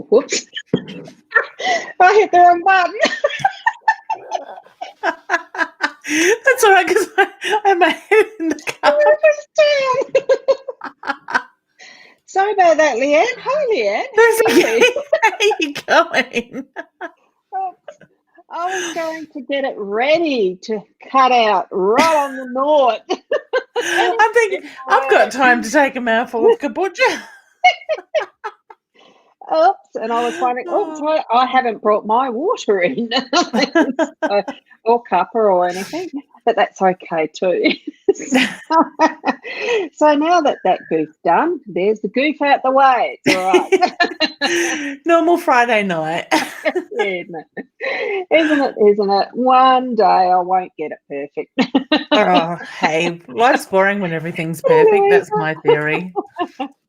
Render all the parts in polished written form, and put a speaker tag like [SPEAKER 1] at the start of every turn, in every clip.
[SPEAKER 1] whoops. I hit the wrong button.
[SPEAKER 2] That's all right, because I had my head in the car.
[SPEAKER 1] Sorry about that, Leanne. Hi, Leanne.
[SPEAKER 2] That's
[SPEAKER 1] How are
[SPEAKER 2] okay.
[SPEAKER 1] you?
[SPEAKER 2] How are you going?
[SPEAKER 1] I was going to get it ready to cut out right on the nought.
[SPEAKER 2] I'm thinking, I've got time to take a mouthful of kombucha.
[SPEAKER 1] Oops, and I was wondering, I haven't brought my water in, or cuppa or anything, but that's okay too. So now that goof's done, there's the goof out the way. It's all
[SPEAKER 2] right. Normal Friday night.
[SPEAKER 1] Yeah, isn't it? One day I won't get it perfect.
[SPEAKER 2] Oh, hey, life's boring when everything's perfect. That's my theory.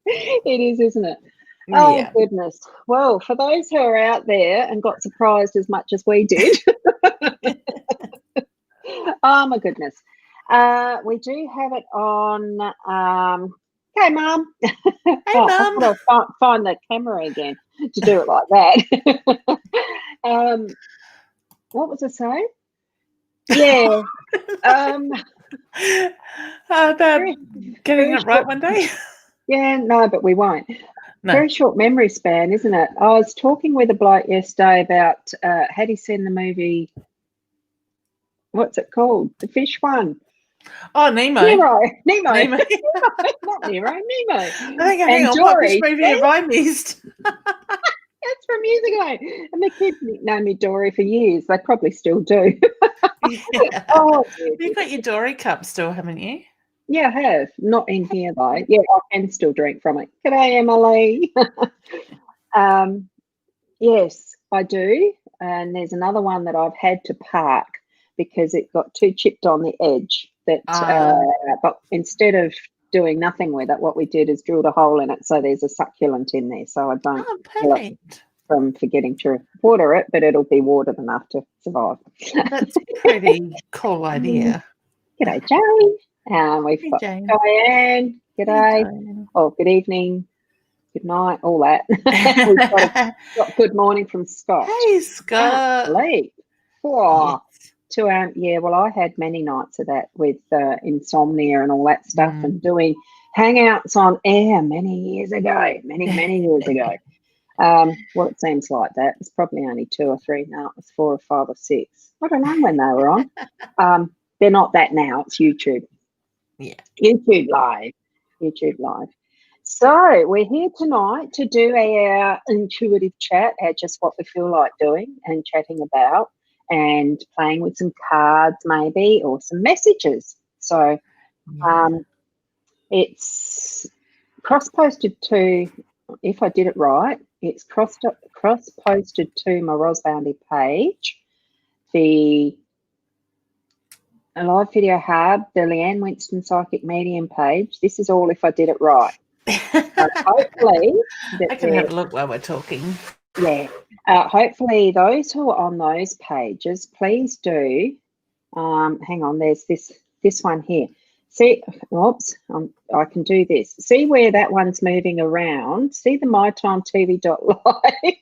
[SPEAKER 1] It is, isn't it? Oh,
[SPEAKER 2] yeah.
[SPEAKER 1] Goodness. Well, for those who are out there and got surprised as much as we did, oh, my goodness. We do have it on, hey, Mum.
[SPEAKER 2] Hey, Mum.
[SPEAKER 1] I've got to find the camera again to do it like that. What was I saying? Yeah.
[SPEAKER 2] About getting it right one day?
[SPEAKER 1] Yeah, no, but we won't.
[SPEAKER 2] No.
[SPEAKER 1] Very short memory span, isn't it? I was talking with a bloke yesterday about had he seen the movie, what's it called? The fish one.
[SPEAKER 2] Oh, Nemo.
[SPEAKER 1] Nemo.
[SPEAKER 2] Nemo.
[SPEAKER 1] Not Nemo, Nemo.
[SPEAKER 2] Hang on, what fish movie have I missed?
[SPEAKER 1] That's from years ago. And the kids nicknamed me Dory for years. They probably still do.
[SPEAKER 2] Yeah.
[SPEAKER 1] Oh,
[SPEAKER 2] you've got your Dory cup still, haven't you?
[SPEAKER 1] Yeah, I have. Not in here, though. Yeah, I can still drink from it. G'day, Emily. Yes, I do. And there's another one that I've had to park because it got too chipped on the edge. But instead of doing nothing with it, what we did is drilled a hole in it so there's a succulent in there. So I don't kill it from forgetting to water it, but it'll be watered enough to survive.
[SPEAKER 2] That's a pretty cool idea.
[SPEAKER 1] G'day, Jane. We've got
[SPEAKER 2] Jane.
[SPEAKER 1] Diane. G'day. Oh, good evening. Good night. All that. We've got good morning from Scott.
[SPEAKER 2] Hey, Scott.
[SPEAKER 1] Sleep. Oh, yes. Yeah, well, I had many nights of that with insomnia and all that stuff and doing hangouts on air many years ago. Many years ago. Well, it seems like that. It's probably only 2 or 3 now. It was 4 or 5 or 6. I don't know when they were on. They're not that now. It's YouTube.
[SPEAKER 2] Yeah.
[SPEAKER 1] YouTube Live. So we're here tonight to do our intuitive chat, just what we feel like doing and chatting about and playing with some cards maybe or some messages. So it's cross-posted to, if I did it right, it's cross-posted to my Ros Boundy page, the Live Video Hub, the Leanne Winston Psychic Medium page. This is all if I did it right. Hopefully,
[SPEAKER 2] I can have a look while we're talking.
[SPEAKER 1] Yeah. Hopefully, those who are on those pages, please do. Hang on, there's this one here. See, oops, I can do this. See where that one's moving around? See the mytimetv.live?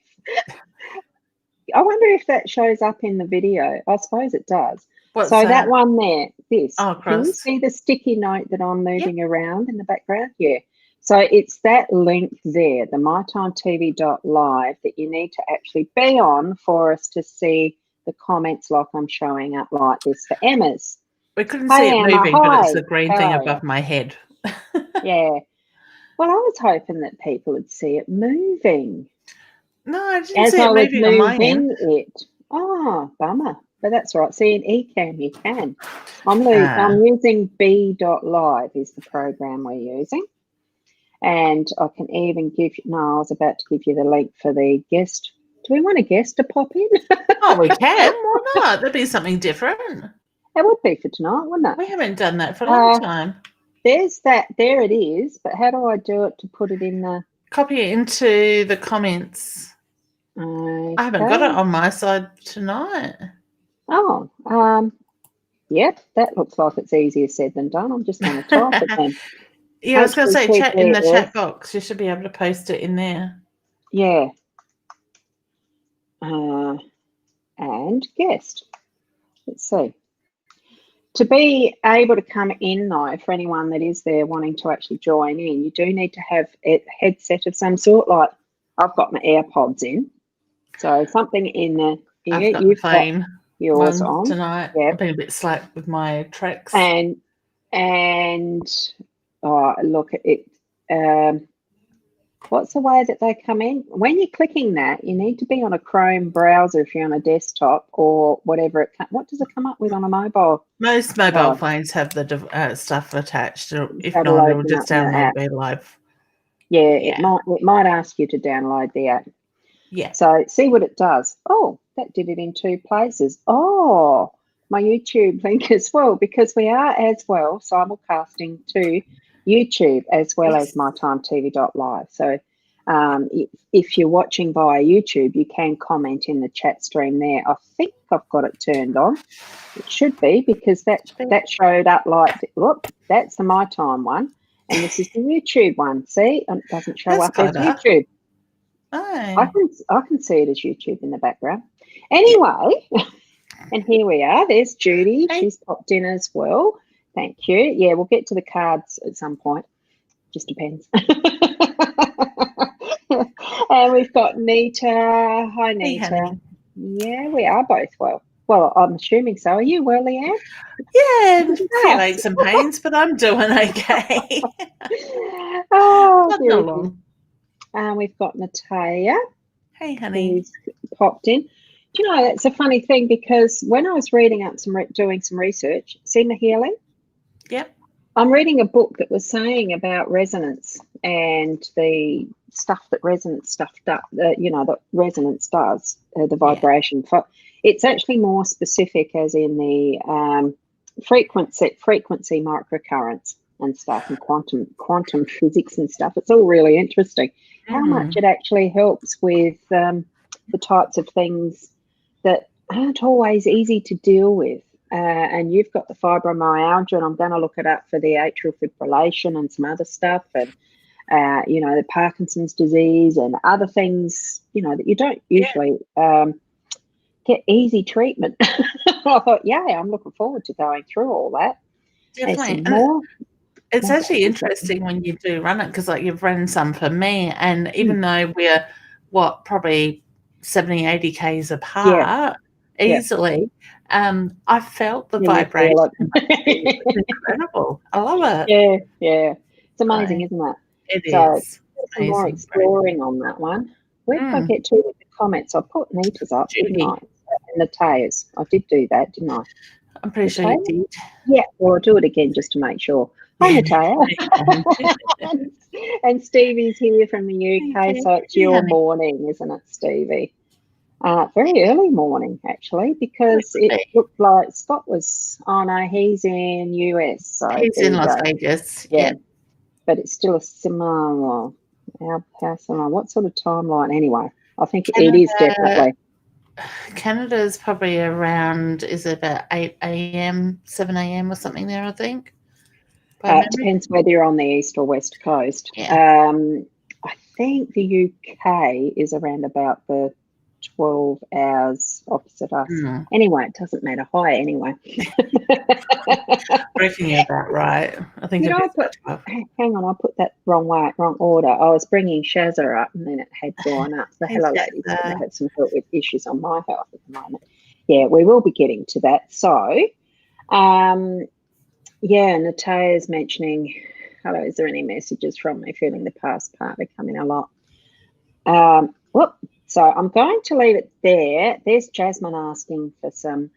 [SPEAKER 1] I wonder if that shows up in the video. I suppose it does.
[SPEAKER 2] What's
[SPEAKER 1] so that one there, this.
[SPEAKER 2] Oh,
[SPEAKER 1] can you see the sticky note that I'm moving around in the background? Yeah. So it's that link there, the mytimetv.live, that you need to actually be on for us to see the comments like I'm showing up like this for Emma's.
[SPEAKER 2] We couldn't see it moving, but it's the green thing above my head.
[SPEAKER 1] Yeah. Well, I was hoping that people would see it moving.
[SPEAKER 2] No, I didn't see it moving on my end.
[SPEAKER 1] Oh, bummer. But that's right. See, in eCam you can. I'm using b.live is the program we're using. And I can even give you, I was about to give you the link for the guest. Do we want a guest to pop in?
[SPEAKER 2] Oh, we can. Why not? That'd be something different.
[SPEAKER 1] It would be for tonight, wouldn't it?
[SPEAKER 2] We haven't done that for a long time.
[SPEAKER 1] There's that. There it is. But how do I do it to put it in the...
[SPEAKER 2] Copy it into the comments.
[SPEAKER 1] Okay.
[SPEAKER 2] I haven't got it on my side tonight.
[SPEAKER 1] Oh, yep. That looks like it's easier said than done. I'm just going to type it then.
[SPEAKER 2] Yeah, I was going to say, chat in the chat box. You should be able to post it in there.
[SPEAKER 1] Yeah. and guest. Let's see. To be able to come in, though, for anyone that is there wanting to actually join in, you do need to have a headset of some sort. Like I've got my AirPods in, so something in the ear.
[SPEAKER 2] I've got
[SPEAKER 1] You've
[SPEAKER 2] the phone
[SPEAKER 1] got yours
[SPEAKER 2] one
[SPEAKER 1] on
[SPEAKER 2] tonight.
[SPEAKER 1] yeah,
[SPEAKER 2] I've been a bit slack with my tracks.
[SPEAKER 1] and oh, look at it. What's the way that they come in? When you're clicking that, you need to be on a Chrome browser if you're on a desktop or whatever. What does it come up with on a mobile?
[SPEAKER 2] Most mobile phones have the stuff attached. Or if
[SPEAKER 1] That'll
[SPEAKER 2] not, it will
[SPEAKER 1] open
[SPEAKER 2] just
[SPEAKER 1] up the
[SPEAKER 2] download
[SPEAKER 1] app.
[SPEAKER 2] Be Live.
[SPEAKER 1] Yeah, it might ask you to download the app.
[SPEAKER 2] Yeah.
[SPEAKER 1] So see what it does. Oh, that did it in 2 places. Oh, my YouTube link as well, because we are as well simulcasting to YouTube as well as mytimetv.live. So if you're watching via YouTube, you can comment in the chat stream there. I think I've got it turned on. It should be, because that showed up like, look, that's the My Time one, and this is the YouTube one. See, and it doesn't show up as YouTube.
[SPEAKER 2] Oh.
[SPEAKER 1] I can see it as YouTube in the background. Anyway, and here we are. There's Judy.
[SPEAKER 2] Hey.
[SPEAKER 1] She's popped in as well. Thank you. Yeah, we'll get to the cards at some point. Just depends. And we've got Nita. Hi, Nita.
[SPEAKER 2] Hey,
[SPEAKER 1] yeah, we are both well. Well, I'm assuming so. Are you well, Leanne?
[SPEAKER 2] Yeah, a few aches and pains, but I'm doing okay.
[SPEAKER 1] Oh,
[SPEAKER 2] Nothing along.
[SPEAKER 1] We've got Natalia.
[SPEAKER 2] Hey, honey.
[SPEAKER 1] Who's popped in. Do you know, it's a funny thing, because when I was reading up doing some research, see my healing?
[SPEAKER 2] Yep.
[SPEAKER 1] I'm reading a book that was saying about resonance and the stuff that resonance that resonance does, the vibration. It's actually more specific, as in the frequency microcurrents and stuff, and quantum physics and stuff. It's all really interesting. How much it actually helps with the types of things that aren't always easy to deal with. And you've got the fibromyalgia, and I'm going to look it up for the atrial fibrillation and some other stuff, and the Parkinson's disease and other things, that you don't usually get easy treatment. I thought, I'm looking forward to going through all that.
[SPEAKER 2] Definitely. It's actually interesting when you do run it, because you've run some for me, and even though we're probably 70, 80 Ks apart easily, I felt the vibration. It's incredible. I love it.
[SPEAKER 1] Yeah. It's amazing, isn't it?
[SPEAKER 2] It is.
[SPEAKER 1] Some more exploring on that one. Where did I get to with the comments? I put Nita's up, didn't I? And Nataya's. I did do that, didn't I?
[SPEAKER 2] I'm pretty sure you did.
[SPEAKER 1] Yeah, well, I'll do it again just to make sure. Hi, Natalia. And Stevie's here from the UK, so it's your morning, isn't it, Stevie? Very early morning, actually, because it looked like Scott was, he's in US. So
[SPEAKER 2] he's in Las Vegas. Yeah.
[SPEAKER 1] But it's still a similar, what sort of timeline? Anyway, I think it is definitely.
[SPEAKER 2] Canada's probably around, is it about 8 a.m., 7 a.m. or something there, I think?
[SPEAKER 1] It depends whether you're on the east or west coast.
[SPEAKER 2] Yeah.
[SPEAKER 1] I think the UK is around about the 12 hours opposite us. Anyway, it doesn't matter. Hi, anyway.
[SPEAKER 2] I reckon you're about right. I think
[SPEAKER 1] hang on, I put that wrong order. I was bringing Shazza up, and then it had gone up. So hello, ladies. I have some help with issues on my health at the moment. Yeah, we will be getting to that. So, Natalia's mentioning, hello, is there any messages from me? Feeling the past part, they come in a lot. So I'm going to leave it there. There's Jasmine asking for some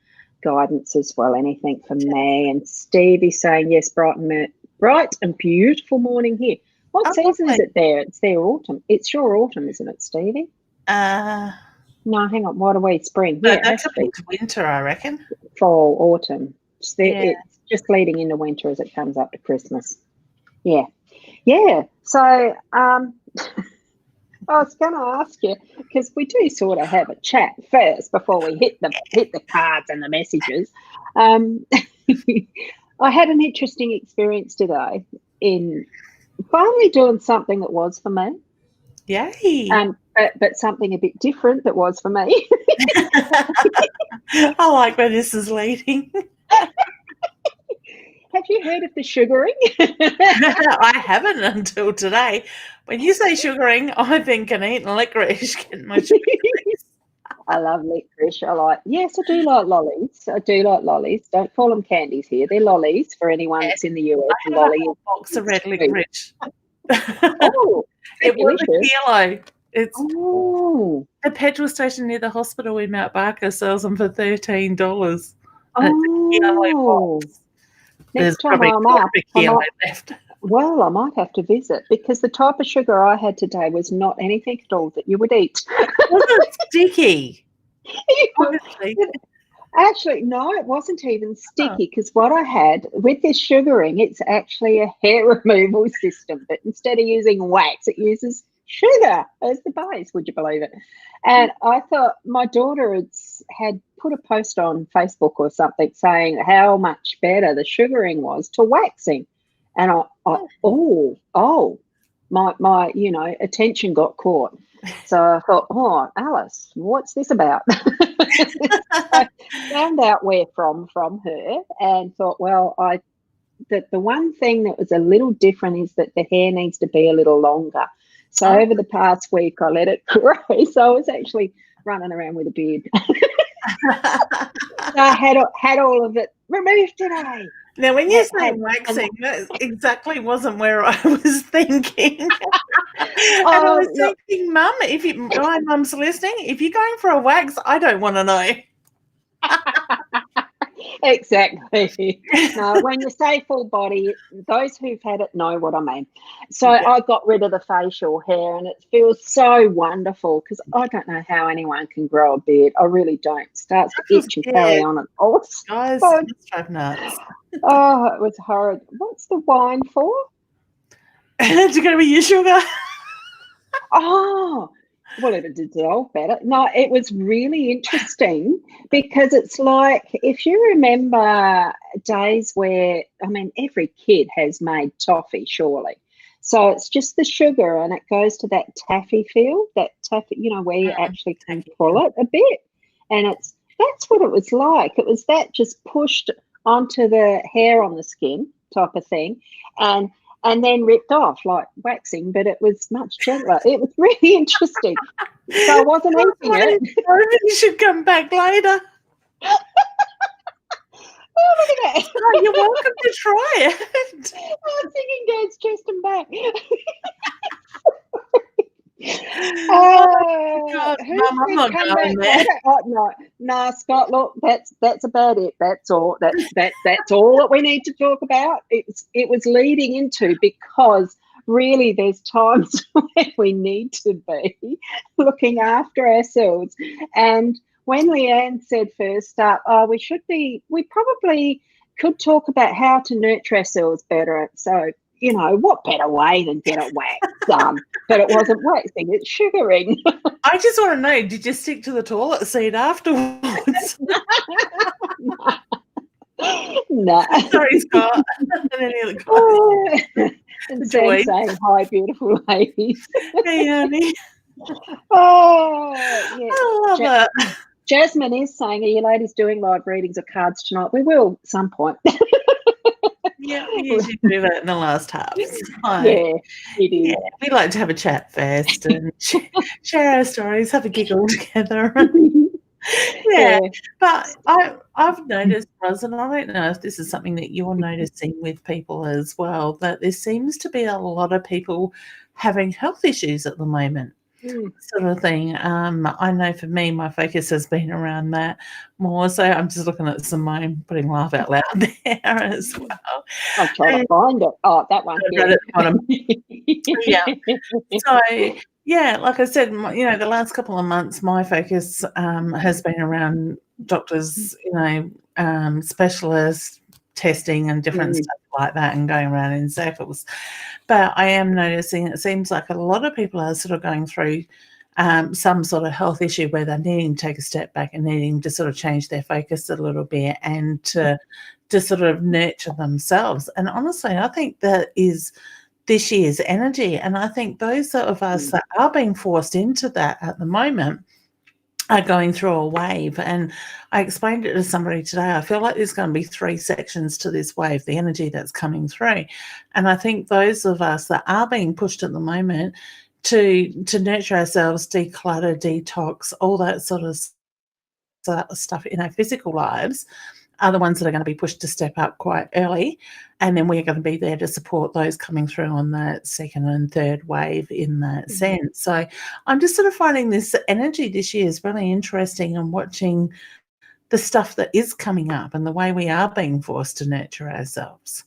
[SPEAKER 1] guidance as well, anything from me. And Stevie saying, yes, bright and beautiful morning here. What season is it there? It's their autumn. It's your autumn, isn't it, Stevie? No, hang on. What are we? Spring.
[SPEAKER 2] Yeah, that's winter, I reckon.
[SPEAKER 1] Fall, autumn. It's just leading into winter as it comes up to Christmas. Yeah. So I was going to ask you, because we do sort of have a chat first before we hit the cards and the messages. I had an interesting experience today in finally doing something that was for me.
[SPEAKER 2] Yay.
[SPEAKER 1] But something a bit different that was for me.
[SPEAKER 2] I like where this is leading.
[SPEAKER 1] Have you heard of the sugaring?
[SPEAKER 2] I haven't until today. When you say sugaring, I think an eating licorice, getting my sugar.
[SPEAKER 1] I love licorice. Yes, I do like lollies. I do like lollies. Don't call them candies here. They're lollies for anyone that's in the US.
[SPEAKER 2] I had a whole box of red licorice.
[SPEAKER 1] Oh,
[SPEAKER 2] it was
[SPEAKER 1] delicious.
[SPEAKER 2] a kilo. It's the petrol station near the hospital in Mount Barker sells them for $13.
[SPEAKER 1] Oh, next time I'm up,
[SPEAKER 2] left.
[SPEAKER 1] Well, I might have to visit because the type of sugar I had today was not anything at all that you would eat.
[SPEAKER 2] Was it sticky?
[SPEAKER 1] Actually, no, it wasn't even sticky because what I had with this sugaring, it's actually a hair removal system, but instead of using wax, it uses sugar as the base. Would you believe it? And I thought my daughter had put a post on Facebook or something saying how much better the sugaring was to waxing. And my attention got caught. So I thought, oh, Alice, what's this about? I found out where from her and thought, well, that the one thing that was a little different is that the hair needs to be a little longer. So over the past week, I let it grow. So I was actually running around with a beard. So I had all of it removed today.
[SPEAKER 2] Now, when you say waxing, that exactly wasn't where I was thinking. And I was thinking, Mum, my mum's listening, if you're going for a wax, I don't want to know.
[SPEAKER 1] Exactly. No, when you say full body, those who've had it know what I mean. So I got rid of the facial hair and it feels so wonderful because I don't know how anyone can grow a beard. I really don't. It starts to itch and carry on.
[SPEAKER 2] Guys, it's drive nuts.
[SPEAKER 1] Oh, it was horrid. What's the wine for?
[SPEAKER 2] It's going to be your sugar.
[SPEAKER 1] Oh, well, it dissolved better. No, it was really interesting because it's like, if you remember days where, every kid has made toffee, surely. So it's just the sugar and it goes to that taffy feel, where you actually can pull it a bit. And that's what it was like. It was that just pushed onto the hair on the skin type of thing. And then ripped off like waxing, but it was much gentler. It was really interesting. So I wasn't eating it.
[SPEAKER 2] You should come back later.
[SPEAKER 1] Oh, look at that.
[SPEAKER 2] Oh, you're welcome to try it.
[SPEAKER 1] I'm singing Dad's chest and back. Oh,
[SPEAKER 2] God, Mum, I'm not going there.
[SPEAKER 1] No, Scott. Look, that's about it. That's all. That's all that we need to talk about. It was leading into, because really there's times when we need to be looking after ourselves. And when Leanne said first up, we probably could talk about how to nurture ourselves better. So, what better way than get it waxed done? But it wasn't waxing, it's sugaring.
[SPEAKER 2] I just want to know, did you stick to the toilet seat afterwards?
[SPEAKER 1] No.
[SPEAKER 2] Sorry, Scott.
[SPEAKER 1] And Sam saying, hi, beautiful ladies.
[SPEAKER 2] Hey, honey.
[SPEAKER 1] Oh, yeah.
[SPEAKER 2] I love it.
[SPEAKER 1] Jasmine is saying, are you ladies doing live readings of cards tonight? We will at some point.
[SPEAKER 2] Yeah, we usually do that in the last half. So,
[SPEAKER 1] yeah, it is.
[SPEAKER 2] Yeah, we like to have a chat first and share our stories, have a giggle together. Yeah, but I've noticed, Ros, and I don't know if this is something that you're noticing with people as well, that there seems to be a lot of people having health issues at the moment. Sort of thing. I know for me, my focus has been around that more. So I'm just looking at Simone putting laugh out loud there as well.
[SPEAKER 1] I'm trying to find it. Oh, that one.
[SPEAKER 2] Right at the bottom. Yeah. So yeah, like I said, the last couple of months, my focus has been around doctors, specialists, testing and different stuff like that, and going around in circles. But I am noticing it seems like a lot of people are sort of going through some sort of health issue where they're needing to take a step back and needing to sort of change their focus a little bit and to sort of nurture themselves. And honestly, I think that is this year's energy. And I think those of us that are being forced into that at the moment are going through a wave. And I explained it to somebody today. I feel like there's going to be 3 sections to this wave, the energy that's coming through. And I think those of us that are being pushed at the moment to nurture ourselves, declutter, detox, all that sort of stuff in our physical lives are the ones that are going to be pushed to step up quite early. And then we're going to be there to support those coming through on the second and third wave in that sense. So I'm just sort of finding this energy this year is really interesting, and watching the stuff that is coming up and the way we are being forced to nurture ourselves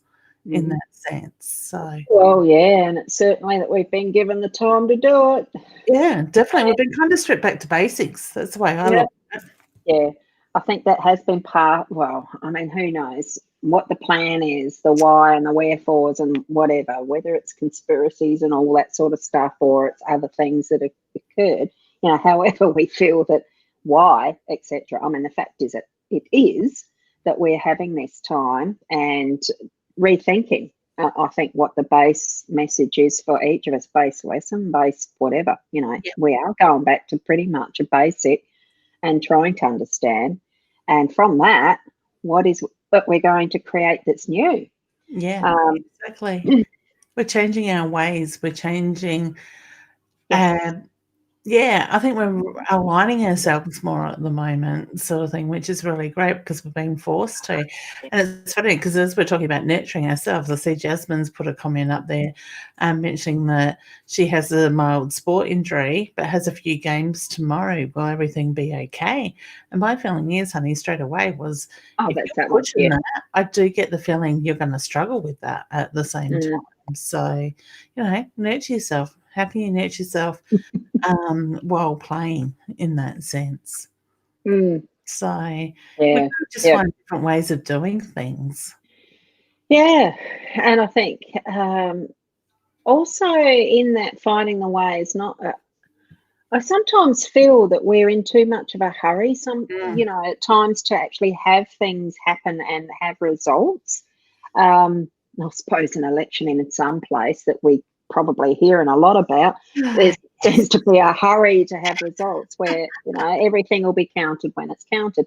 [SPEAKER 2] in that sense. So,
[SPEAKER 1] well, yeah, and it's certainly that we've been given the time to do it.
[SPEAKER 2] Yeah, definitely. We've been kind of stripped back to basics. That's the way I look at it.
[SPEAKER 1] Yeah, I think that has been well, I mean, who knows what the plan is, the why and the wherefores and whatever, whether it's conspiracies and all that sort of stuff or it's other things that have occurred, however we feel that why, etc. I mean, the fact is that it is that we're having this time and rethinking, I think, what the base message is for each of us, base lesson, base whatever, we are going back to pretty much a basic and trying to understand. And from that, what is what we're going to create that's new?
[SPEAKER 2] Yeah, exactly. We're changing our ways. We're changing. Yeah, I think we're aligning ourselves more at the moment, sort of thing, which is really great because we're being forced to. And it's funny because as we're talking about nurturing ourselves, I see Jasmine's put a comment up there mentioning that she has a mild sport injury but has a few games tomorrow. Will everything be okay? And my feeling is, honey, straight away was, if you're pushing that, I do get the feeling you're going to struggle with that at the same time. So, nurture yourself. How can you nurture yourself while playing in that sense? So we just find different ways of doing things.
[SPEAKER 1] Yeah, and I think also in that finding the way is not. I sometimes feel that we're in too much of a hurry. At times to actually have things happen and have results. I suppose an election in some place that we probably hearing a lot about, there seems to be a hurry to have results where everything will be counted when it's counted,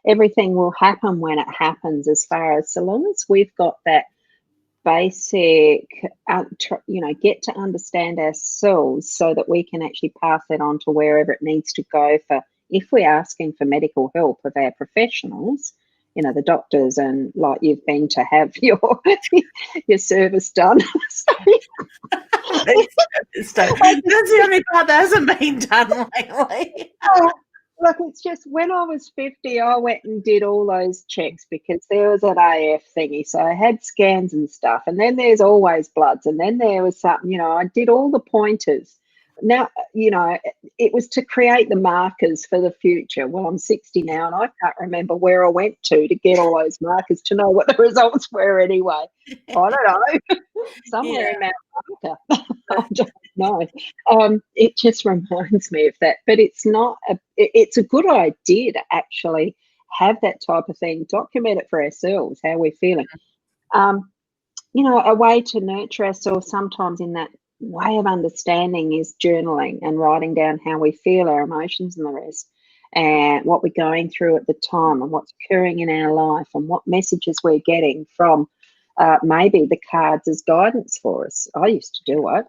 [SPEAKER 1] everything will happen when it happens, as far as so long as we've got that basic get to understand ourselves so that we can actually pass that on to wherever it needs to go, for if we're asking for medical help of our professionals, the doctors, and like you've been to have your service done.
[SPEAKER 2] That's the only part that hasn't been done lately.
[SPEAKER 1] Look, it's just when I was 50, I went and did all those checks because there was an AF thingy. So I had scans and stuff. And then there's always bloods. And then there was something, I did all the pointers. Now, it was to create the markers for the future. Well, I'm 60 now and I can't remember where I went to get all those markers to know what the results were anyway. I don't know. Somewhere in Mount Barker. I don't know. It just reminds me of that. But it's not, it's a good idea to actually have that type of thing, document it for ourselves, how we're feeling. A way to nurture ourselves sometimes in that way of understanding is journaling and writing down how we feel, our emotions and the rest, and what we're going through at the time and what's occurring in our life and what messages we're getting from maybe the cards as guidance for us. I used to do it.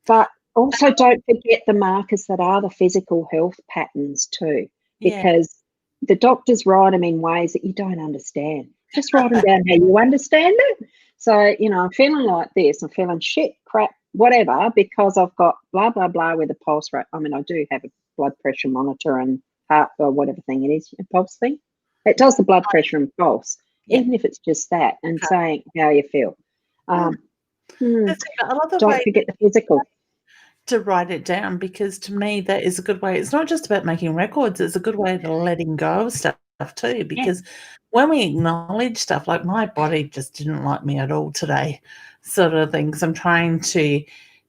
[SPEAKER 1] But also don't forget the markers that are the physical health patterns too, because the doctors write them in ways that you don't understand. Just write them down how you understand it. So, I'm feeling like this, I'm feeling shit, crap, whatever, because I've got blah, blah, blah with a pulse rate. I mean, I do have a blood pressure monitor and heart or whatever thing it is, a pulse thing. It does the blood pressure and pulse, even if it's just that, and saying how you feel. Don't forget the physical.
[SPEAKER 2] To write it down, because to me that is a good way. It's not just about making records, it's a good way to letting go of stuff too, because when we acknowledge stuff, like my body just didn't like me at all today, sort of thing, because I'm trying to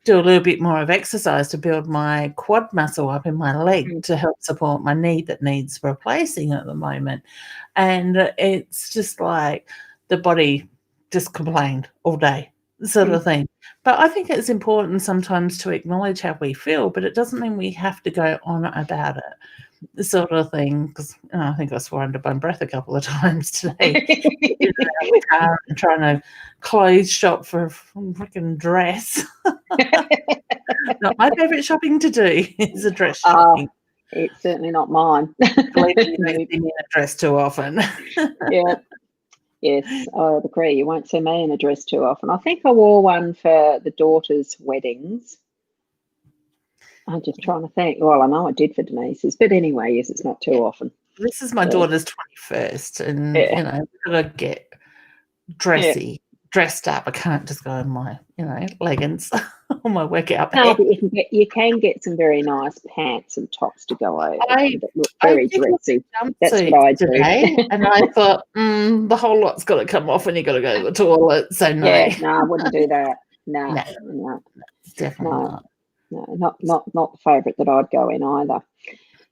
[SPEAKER 2] do a little bit more of exercise to build my quad muscle up in my leg to help support my knee that needs replacing at the moment. And it's just like the body just complained all day. sort of thing. But I think it's important sometimes to acknowledge how we feel, but it doesn't mean we have to go on about it, sort of thing. Because I think I swore under my breath a couple of times today. In the car and trying to clothes shop for a freaking dress. Not my favourite shopping to do is a dress shopping.
[SPEAKER 1] It's certainly not mine.
[SPEAKER 2] Believe me, you don't see me in a dress too often.
[SPEAKER 1] Yeah. Yes, I would agree. You won't see me in a dress too often. I think I wore one for the daughter's weddings. I'm just trying to think. Well, I know I did for Denise's, but anyway, yes, it's not too often.
[SPEAKER 2] This is my daughter's 21st, and we've got to get dressed up. I can't just go in my, leggings or my workout pants.
[SPEAKER 1] No, but you can get some very nice pants and tops to go over that look very dressy. That's what I do.
[SPEAKER 2] And I thought, the whole lot's got to come off, and you got to go to the toilet. So no,
[SPEAKER 1] I wouldn't do that. No,
[SPEAKER 2] definitely not.
[SPEAKER 1] No, not the favourite that I'd go in either.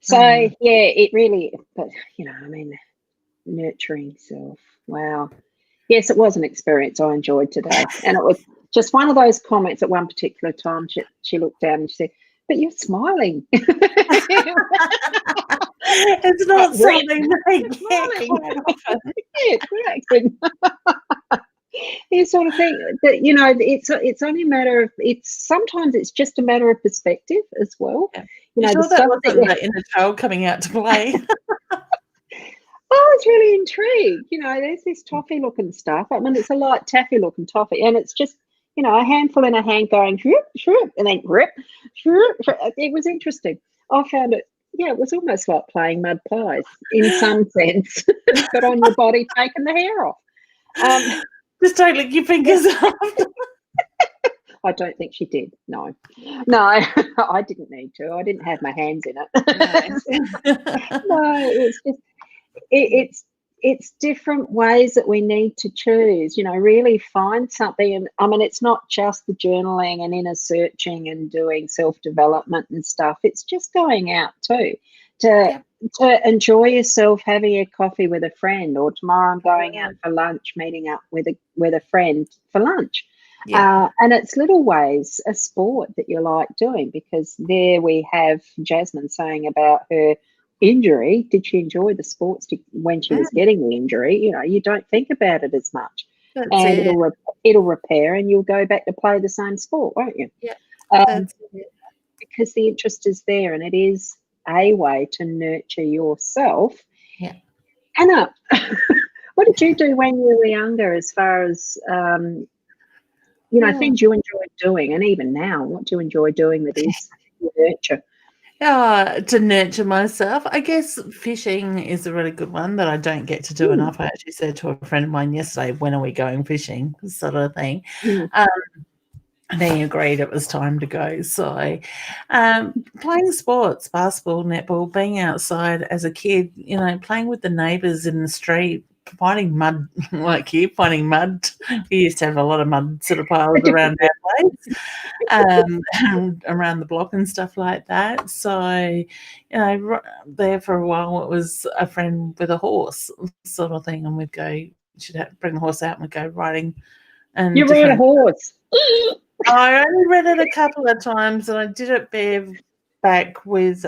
[SPEAKER 1] So it really, but nurturing self. Wow. Yes, it was an experience I enjoyed today. And it was just one of those comments at one particular time. She looked down and she said, "But you're smiling."
[SPEAKER 2] It's not something they get.
[SPEAKER 1] You sort of think that, it's only a matter of, sometimes it's just a matter of perspective as well.
[SPEAKER 2] Yeah. Sure that wasn't the inner child coming out to play?
[SPEAKER 1] I was really intrigued. There's this toffee-looking stuff. I mean, it's a light taffy-looking toffee, and it's just, a handful in a hand going shroop, shroop, and then rip, shroop, shroop. It was interesting. I found it, it was almost like playing mud pies in some sense, but on your body, taking the hair off.
[SPEAKER 2] Just don't lick your fingers off.
[SPEAKER 1] I don't think she did. No, I didn't need to. I didn't have my hands in it. No, it's just, it's different ways that we need to choose, really find something. And I mean, it's not just the journaling and inner searching and doing self-development and stuff. It's just going out too, to enjoy yourself, having a coffee with a friend, or tomorrow I'm going out for lunch, meeting up with a friend for lunch. And it's little ways, a sport that you like doing, because there we have Jasmine saying about her injury. Did she enjoy the sports when she was getting the injury? You don't think about it as much. It'll repair, and you'll go back to play the same sport, won't you? Because the interest is there, and it is a way to nurture yourself. Anna, what did you do when you were younger, as far as things you enjoyed doing, and even now, what do you enjoy doing that is nurture?
[SPEAKER 2] To nurture myself, I guess fishing is a really good one that I don't get to do enough. I actually said to a friend of mine yesterday, "When are we going fishing?" sort of thing. And he agreed it was time to go. So playing sports, basketball, netball, being outside as a kid, playing with the neighbours in the street, finding mud, like you, finding mud. We used to have a lot of mud sort of piles around our place, around the block and stuff like that. So, there for a while it was a friend with a horse sort of thing, and she'd have to bring the horse out and we'd go riding. And
[SPEAKER 1] you ride a horse?
[SPEAKER 2] I only read it a couple of times, and I did it bareback with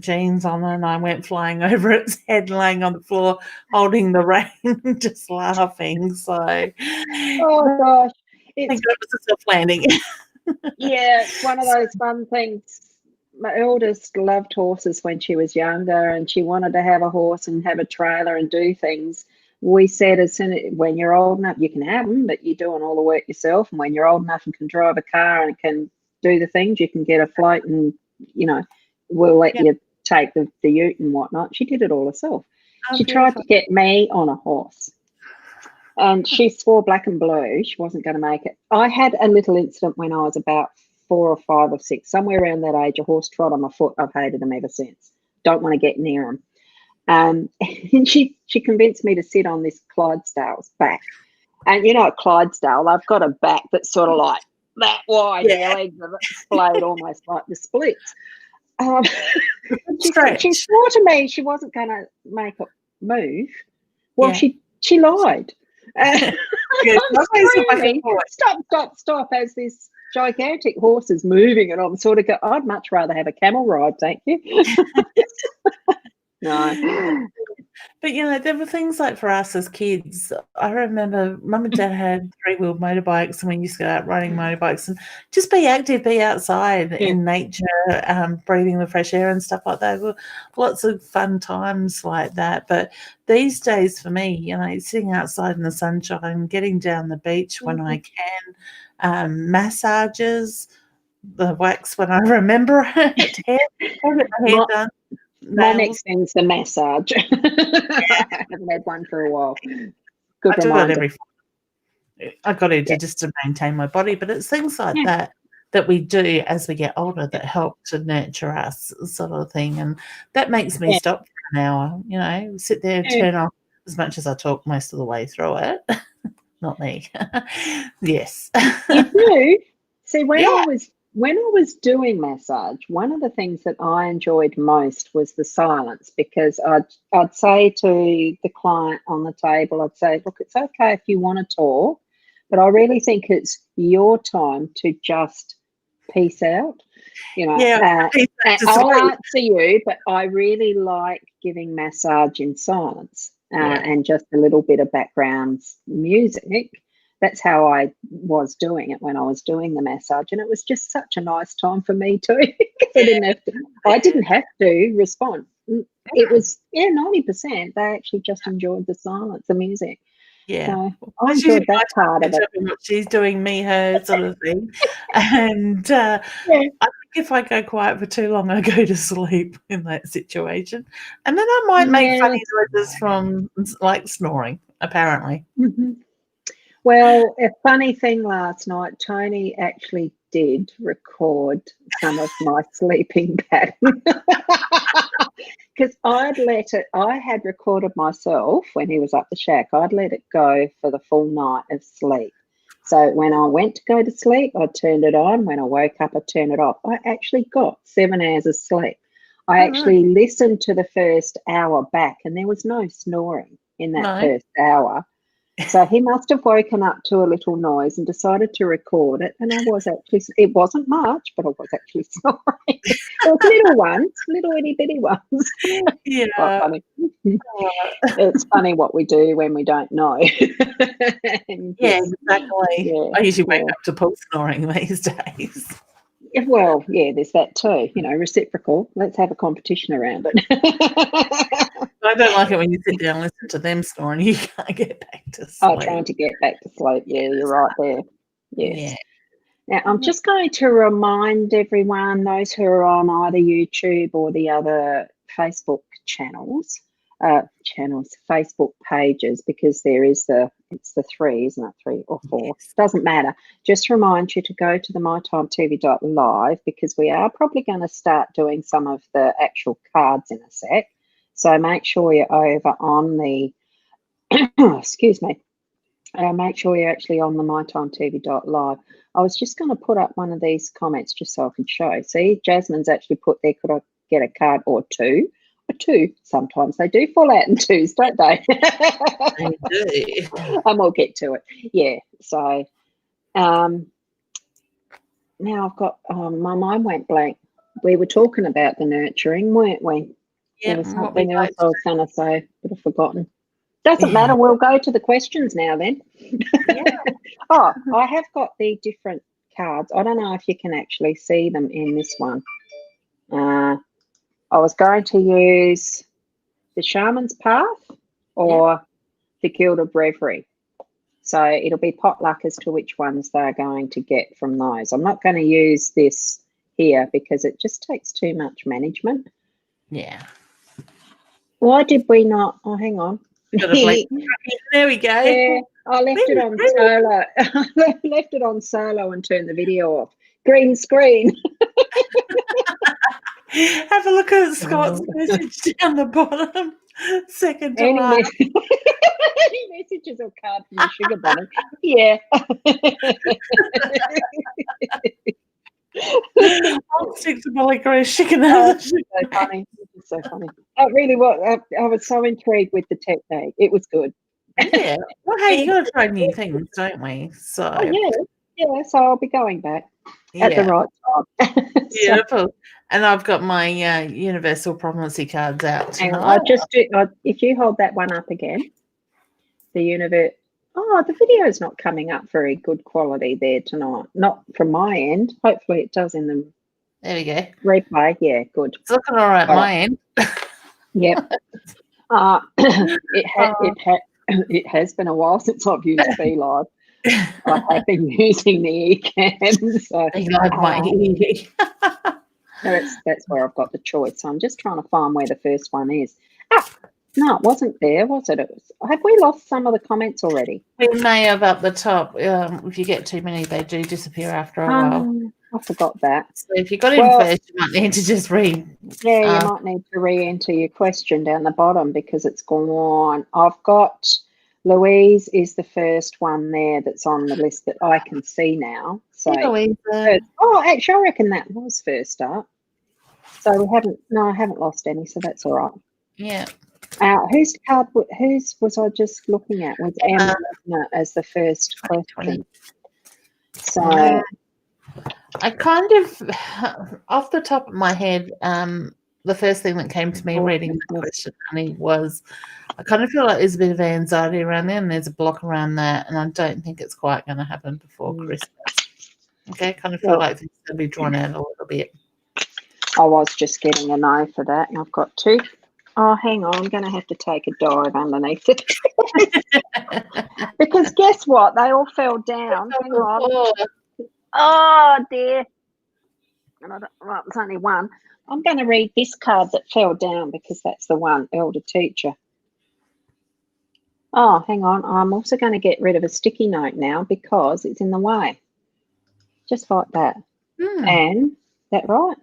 [SPEAKER 2] jeans on, and I went flying over its head, laying on the floor, holding the rein, just laughing. So,
[SPEAKER 1] oh gosh,
[SPEAKER 2] I think it was a soft landing.
[SPEAKER 1] Yeah, it's one of those fun things. My eldest loved horses when she was younger, and she wanted to have a horse and have a trailer and do things. We said, when you're old enough, you can have them, but you're doing all the work yourself. And when you're old enough and can drive a car and can do the things, you can get a float, and we'll let you take the ute and whatnot. She did it all herself. She tried to get me on a horse, and she swore black and blue she wasn't going to make it. I had a little incident when I was about 4 or 5 or 6, somewhere around that age. A horse trod on my foot. I've hated them ever since. Don't want to get near them. And she convinced me to sit on this Clydesdale's back. And a Clydesdale, they've got a back that's sort of like that wide. The legs are splayed almost like the splits. She swore to me she wasn't going to make it move. Well, she lied.
[SPEAKER 2] Yes,
[SPEAKER 1] I'm screaming, stop, as this gigantic horse is moving, and I'm sort of go, I'd much rather have a camel ride, thank you. No.
[SPEAKER 2] But, there were things like for us as kids, I remember Mum and Dad had three-wheeled motorbikes, and we used to go out riding motorbikes and just be active, be outside in nature, breathing the fresh air and stuff like that. Lots of fun times like that. But these days for me, sitting outside in the sunshine, getting down the beach when I can, massages, the wax when I remember it, hair done.
[SPEAKER 1] My next thing's the massage. I haven't had one for a while. Good
[SPEAKER 2] I do
[SPEAKER 1] reminder.
[SPEAKER 2] it every I got to do just to maintain my body, but it's things like that we do as we get older that help to nurture us, sort of thing, and that makes me stop for an hour. Sit there, turn off as much as I talk most of the way through it. Not me. Yes.
[SPEAKER 1] You do. See, when I was doing massage, one of the things that I enjoyed most was the silence, because I'd say to the client on the table, I'd say, look, it's okay if you want to talk, but I really think it's your time to just peace out. I'll answer you, but I really like giving massage in silence and just a little bit of background music. That's how I was doing it when I was doing the massage, and it was just such a nice time for me too. I didn't have to respond. It was 90%. They actually just enjoyed the silence, the music.
[SPEAKER 2] Yeah,
[SPEAKER 1] so I enjoyed that part of it.
[SPEAKER 2] What she's doing, me, her, sort of thing. And I think if I go quiet for too long, I go to sleep in that situation, and then I might make funny noises from like snoring. Apparently.
[SPEAKER 1] Mm-hmm. Well, a funny thing last night, Tony actually did record some of my sleeping pattern, because I had recorded myself when he was up the shack. I'd let it go for the full night of sleep. So when I went to go to sleep, I turned it on. When I woke up, I turned it off. I actually got 7 hours of sleep. I actually listened to the first hour back, and there was no snoring in that first hour. So he must have woken up to a little noise and decided to record it. And it wasn't much, but I was actually snoring. It was little ones, little itty bitty ones.
[SPEAKER 2] Yeah.
[SPEAKER 1] Quite funny. It's funny what we do when we don't know.
[SPEAKER 2] Exactly. Yeah, I usually wake up to Paul snoring these days.
[SPEAKER 1] Well, there's that too. Reciprocal. Let's have a competition around it.
[SPEAKER 2] I don't like it when you sit down and listen to them snoring. You can't get back to sleep.
[SPEAKER 1] Trying to get back to sleep. Yeah, you're right there. Yes. Yeah. Now, I'm just going to remind everyone, those who are on either YouTube or the other Facebook Facebook pages, because it's the 3, isn't it? 3 or 4. Yes. Doesn't matter. Just remind you to go to the mytimetv.live, because we are probably going to start doing some of the actual cards in a sec. So make sure you're over on the, excuse me, make sure you're actually on the mytimetv.live. I was just going to put up one of these comments just so I can show. See, Jasmine's actually put there, could I get a card or two? Or 2. Sometimes they do fall out in 2s, don't they?
[SPEAKER 2] They do.
[SPEAKER 1] And we'll get to it. Yeah, so now I've got, my mind went blank. We were talking about the nurturing, weren't we?
[SPEAKER 2] Yeah,
[SPEAKER 1] there was something else I was going to say, but I've forgotten. Doesn't matter. We'll go to the questions now then. I have got the different cards. I don't know if you can actually see them in this one. I was going to use the Shaman's Path or the Gilded Reverie. So it'll be potluck as to which ones they're going to get from those. I'm not going to use this here because it just takes too much management.
[SPEAKER 2] Yeah.
[SPEAKER 1] Why did we not? Oh, hang on.
[SPEAKER 2] There we go.
[SPEAKER 1] Yeah, I left it on solo. Left it on solo and turned the video off. Green screen.
[SPEAKER 2] Have a look at Scott's message down the bottom. Second to last.
[SPEAKER 1] Any messages or cards from the Sugar Bunny? Yeah.
[SPEAKER 2] I'll stick to Molly Grace. She can have it.
[SPEAKER 1] So funny. It's so funny. I really was. I was so intrigued with the technique. It was good.
[SPEAKER 2] Yeah. Well, hey, you got to try new things, don't we? So,
[SPEAKER 1] Oh, yeah. So I'll be going back at the
[SPEAKER 2] yeah.
[SPEAKER 1] right time. So,
[SPEAKER 2] Beautiful. And I've got my Universal Prophecy cards out
[SPEAKER 1] hang on,
[SPEAKER 2] tonight.
[SPEAKER 1] if you hold that one up again, the universe. Oh, the video is not coming up very good quality there tonight. Not from my end. Hopefully it does in the
[SPEAKER 2] There we go.
[SPEAKER 1] replay. Yeah, good.
[SPEAKER 2] It's looking all right my end.
[SPEAKER 1] Yep. It has been a while since I've used BeLive. I have been using the eCam. So that's where I've got the choice. So I'm just trying to find where the first one is. No, it wasn't there, was it? Have we lost some of the comments already?
[SPEAKER 2] We may have up the top. If you get too many, they do disappear after a while.
[SPEAKER 1] I forgot that.
[SPEAKER 2] So if you got in first, you might need to just read.
[SPEAKER 1] Yeah, you might need to re-enter your question down the bottom because it's gone. I've got Louise is the first one there that's on the list that I can see now. So, actually, I reckon that was first up. So I haven't lost any, so that's all right.
[SPEAKER 2] Yeah.
[SPEAKER 1] Whose was I just looking at? Was Emma as the first question? So
[SPEAKER 2] I kind of, off the top of my head, the first thing that came to me reading the question, honey, was I kind of feel like there's a bit of anxiety around there, and there's a block around that, and I don't think it's quite going to happen before Christmas. Okay, kind of feel like it's going to be drawn out a little bit.
[SPEAKER 1] I was just getting a no for that, and I've got two. Oh, hang on, I'm going to have to take a dive underneath it. Because guess what? They all fell down. Hang on. Oh, dear. Well, it's only one. I'm going to read this card that fell down because that's the one, Elder Teacher. Oh, hang on. I'm also going to get rid of a sticky note now because it's in the way. Just like that. And that right?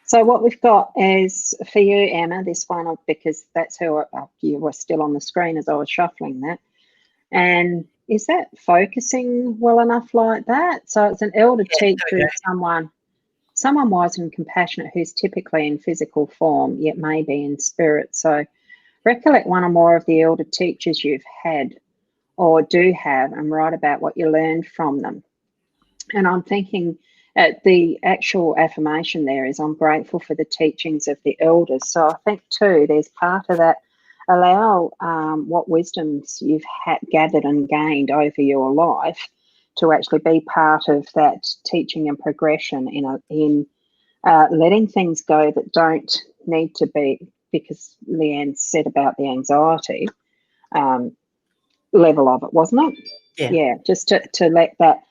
[SPEAKER 1] So what we've got is for you, Emma, this one, because that's who you were still on the screen as I was shuffling that. And is that focusing well enough like that? So it's an elder teacher, someone wise and compassionate who's typically in physical form, yet maybe in spirit. So recollect one or more of the elder teachers you've had or do have and write about what you learned from them. And I'm thinking the actual affirmation there is I'm grateful for the teachings of the elders. So I think too, there's part of that. Allow what wisdoms you've gathered and gained over your life to actually be part of that teaching and progression in letting things go that don't need to be, because Leanne said about the anxiety level of it, wasn't it? Yeah, just to let that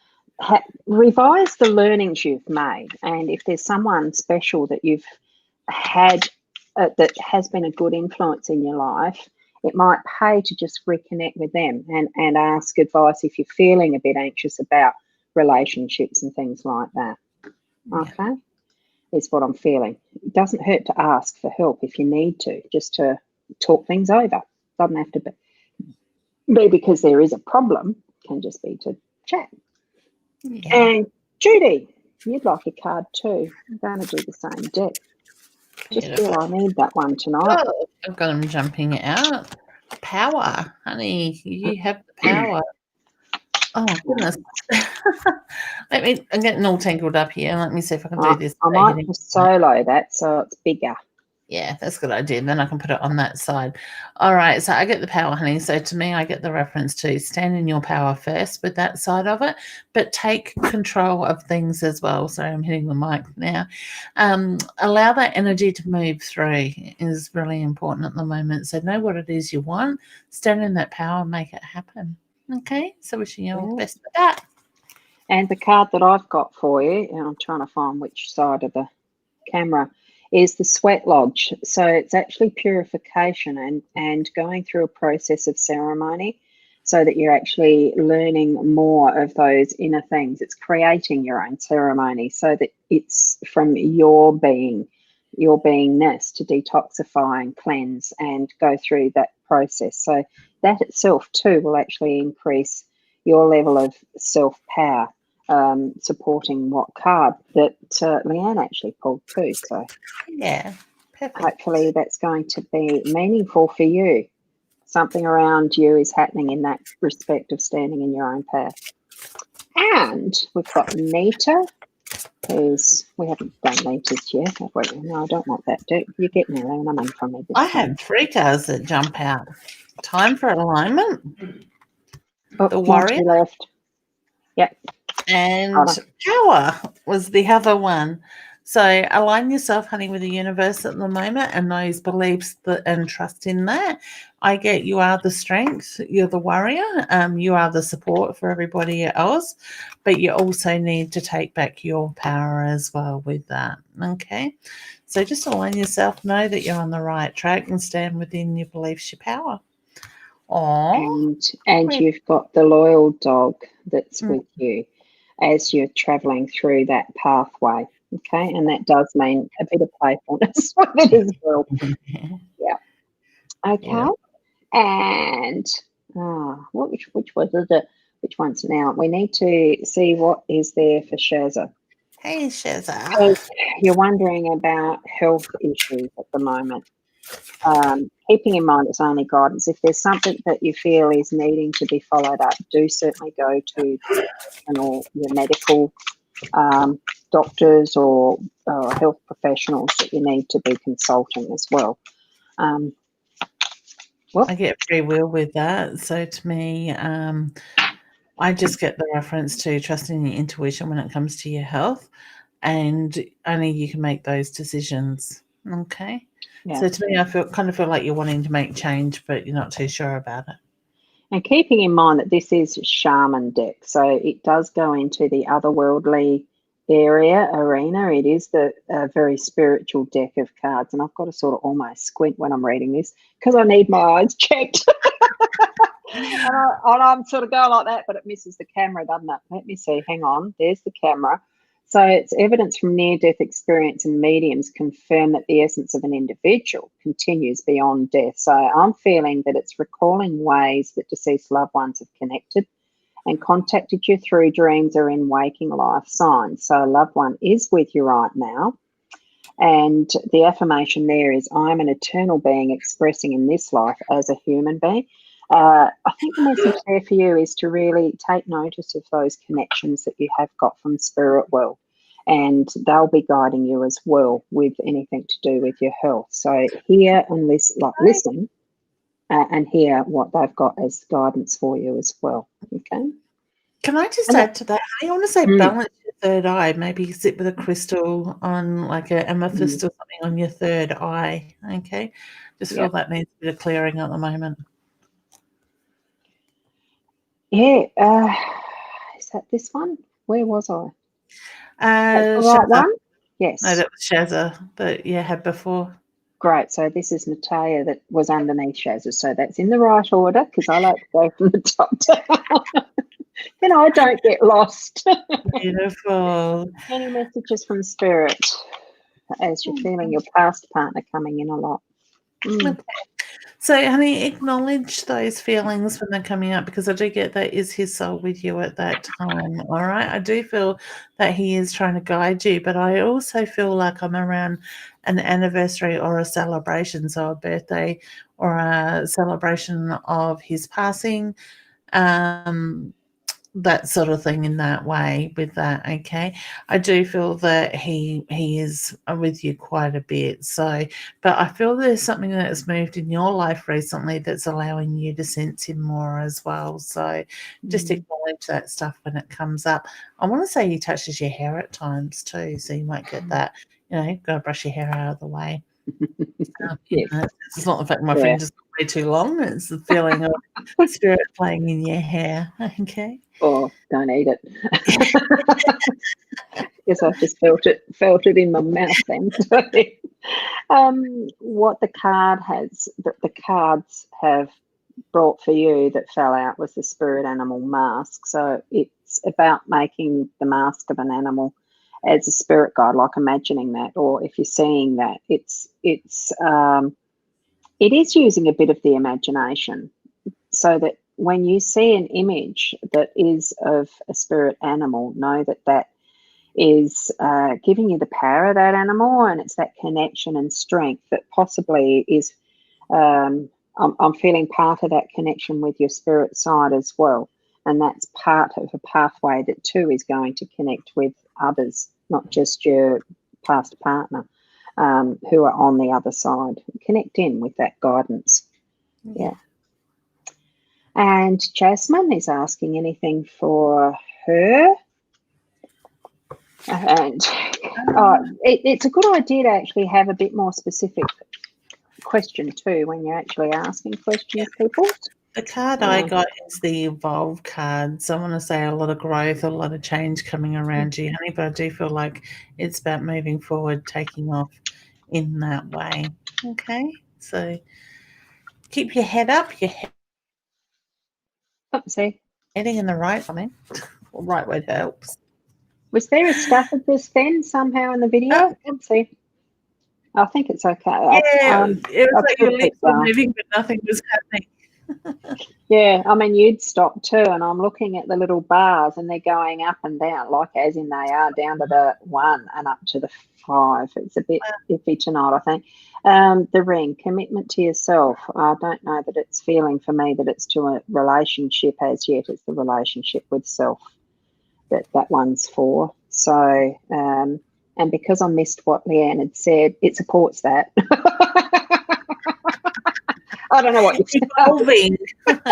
[SPEAKER 1] revise the learnings you've made. And if there's someone special that you've had that has been a good influence in your life, it might pay to just reconnect with them and ask advice if you're feeling a bit anxious about relationships and things like that. Okay, is what I'm feeling. It doesn't hurt to ask for help if you need to, just to talk things over. Doesn't have to be because there is a problem. It can just be to chat. Yeah. And Judy, you'd like a card too. I'm going to do the same deck. Just feel I need that one tonight.
[SPEAKER 2] Oh, I've got them jumping out. Power, honey, you have the power. Oh goodness. I'm getting all tangled up here. Let me see if I can do this.
[SPEAKER 1] I might just solo that so it's bigger.
[SPEAKER 2] Yeah, that's a good idea. Then I can put it on that side. All right, so I get the power, honey. So to me, I get the reference to stand in your power first with that side of it, but take control of things as well. Sorry, I'm hitting the mic now. Allow that energy to move through is really important at the moment. So know what it is you want, stand in that power, make it happen. Okay, so wishing you all the best with that.
[SPEAKER 1] And the card that I've got for you, and I'm trying to find which side of the camera, is the sweat lodge. So it's actually purification and going through a process of ceremony so that you're actually learning more of those inner things. It's creating your own ceremony so that it's from your beingness to detoxify and cleanse and go through that process. So that itself too will actually increase your level of self-power. Supporting what card that Leanne actually pulled too. So
[SPEAKER 2] yeah, perfect.
[SPEAKER 1] Hopefully that's going to be meaningful for you. something around you is happening in that respect of standing in your own path. And we've got Nita, we haven't done Nita's yet, have we? No, I don't want that. You get me, Leanne. I'm in from me.
[SPEAKER 2] I have 3 cards that jump out. Time for alignment. The Warrior.
[SPEAKER 1] Left. Yep.
[SPEAKER 2] And Power was the other one. So align yourself, honey, with the universe at the moment and those beliefs and trust in that. I get you are the strength, you're the warrior, you are the support for everybody else, but you also need to take back your power as well with that. Okay. So just align yourself, know that you're on the right track and stand within your beliefs, your power.
[SPEAKER 1] And you've got the loyal dog that's with you as you're traveling through that pathway. Okay, and that does mean a bit of playfulness with it as well. Yeah. Okay. Yeah. And which was it? Which one's now? We need to see what is there for Shazza.
[SPEAKER 2] Hey, Shazza.
[SPEAKER 1] So you're wondering about health issues at the moment. Keeping in mind it's only guidance. If there's something that you feel is needing to be followed up, do certainly go to your medical doctors or health professionals that you need to be consulting as well.
[SPEAKER 2] I get free will with that. So to me, I just get the reference to trusting your intuition when it comes to your health, and only you can make those decisions. Okay. Yeah. So to me, I kind of feel like you're wanting to make change, but you're not too sure about it.
[SPEAKER 1] And keeping in mind that this is shaman deck, so it does go into the otherworldly arena. It is the very spiritual deck of cards, and I've got to sort of almost squint when I'm reading this because I need my eyes checked. and I'm sort of going like that, but it misses the camera, doesn't it? Let me see. Hang on. There's the camera. So it's evidence from near-death experience, and mediums confirm that the essence of an individual continues beyond death. So I'm feeling that it's recalling ways that deceased loved ones have connected and contacted you through dreams or in waking life signs. So a loved one is with you right now. And the affirmation there is, I'm an eternal being expressing in this life as a human being. I think the message there for you is to really take notice of those connections that you have got from spirit world, and they'll be guiding you as well with anything to do with your health. So hear and listen and hear what they've got as guidance for you as well. Okay.
[SPEAKER 2] Can I just add to that? I want to say balance your third eye. Maybe sit with a crystal on like an amethyst or something on your third eye. Okay. Just feel that needs a bit of clearing at the moment.
[SPEAKER 1] Yeah. Is that this one? Where was I? The right one? Yes.
[SPEAKER 2] No, that was Shazza that you had before.
[SPEAKER 1] Great. So this is Natea that was underneath Shazza. So that's in the right order because I like to go from the top down. Then I don't get lost.
[SPEAKER 2] Beautiful.
[SPEAKER 1] Any messages from spirit as you're feeling your past partner coming in a lot?
[SPEAKER 2] Okay. So, honey, acknowledge those feelings when they're coming up, because I do get that is his soul with you at that time. All right. I do feel that he is trying to guide you, but I also feel like I'm around an anniversary or a celebration, so a birthday or a celebration of his passing. That sort of thing in that way with that. Okay. I do feel that he is with you quite a bit. So, but I feel there's something that has moved in your life recently that's allowing you to sense him more as well. So just acknowledge that stuff when it comes up. I want to say he touches your hair at times too. So you might get that, got to brush your hair out of the way. It's not the fact my friend is way too long. It's the feeling of spirit playing in your hair. Okay.
[SPEAKER 1] Oh, don't eat it. Yes, I've just felt it in my mouth then. What the cards have brought for you that fell out was the spirit animal mask. So it's about making the mask of an animal as a spirit guide, like imagining that, or if you're seeing that, it is using a bit of the imagination, so that when you see an image that is of a spirit animal, know that that is giving you the power of that animal, and it's that connection and strength that possibly is I'm feeling part of that connection with your spirit side as well. And that's part of a pathway that too is going to connect with others, not just your past partner, who are on the other side. Connect in with that guidance. Yeah. And Jasmine is asking anything for her. And it's a good idea to actually have a bit more specific question too when you're actually asking questions, people.
[SPEAKER 2] The card I got is the Evolve card. So I want to say a lot of growth, a lot of change coming around you, honey, but I do feel like it's about moving forward, taking off in that way. Okay? So keep your head up, heading in the right way helps.
[SPEAKER 1] Was there a stuffages then somehow in the video? Let's see. I think it's okay.
[SPEAKER 2] Yeah, it was like your lips were moving, but nothing was happening.
[SPEAKER 1] Yeah, I mean, you'd stop too, and I'm looking at the little bars, and they're going up and down, like as in they are down to the 1 and up to the 5. It's a bit iffy tonight, I think. The ring, commitment to yourself. I don't know that it's feeling for me that it's to a relationship as yet. It's the relationship with self that one's for. So, and because I missed what Leanne had said, it supports that. I don't know what you're
[SPEAKER 2] evolving.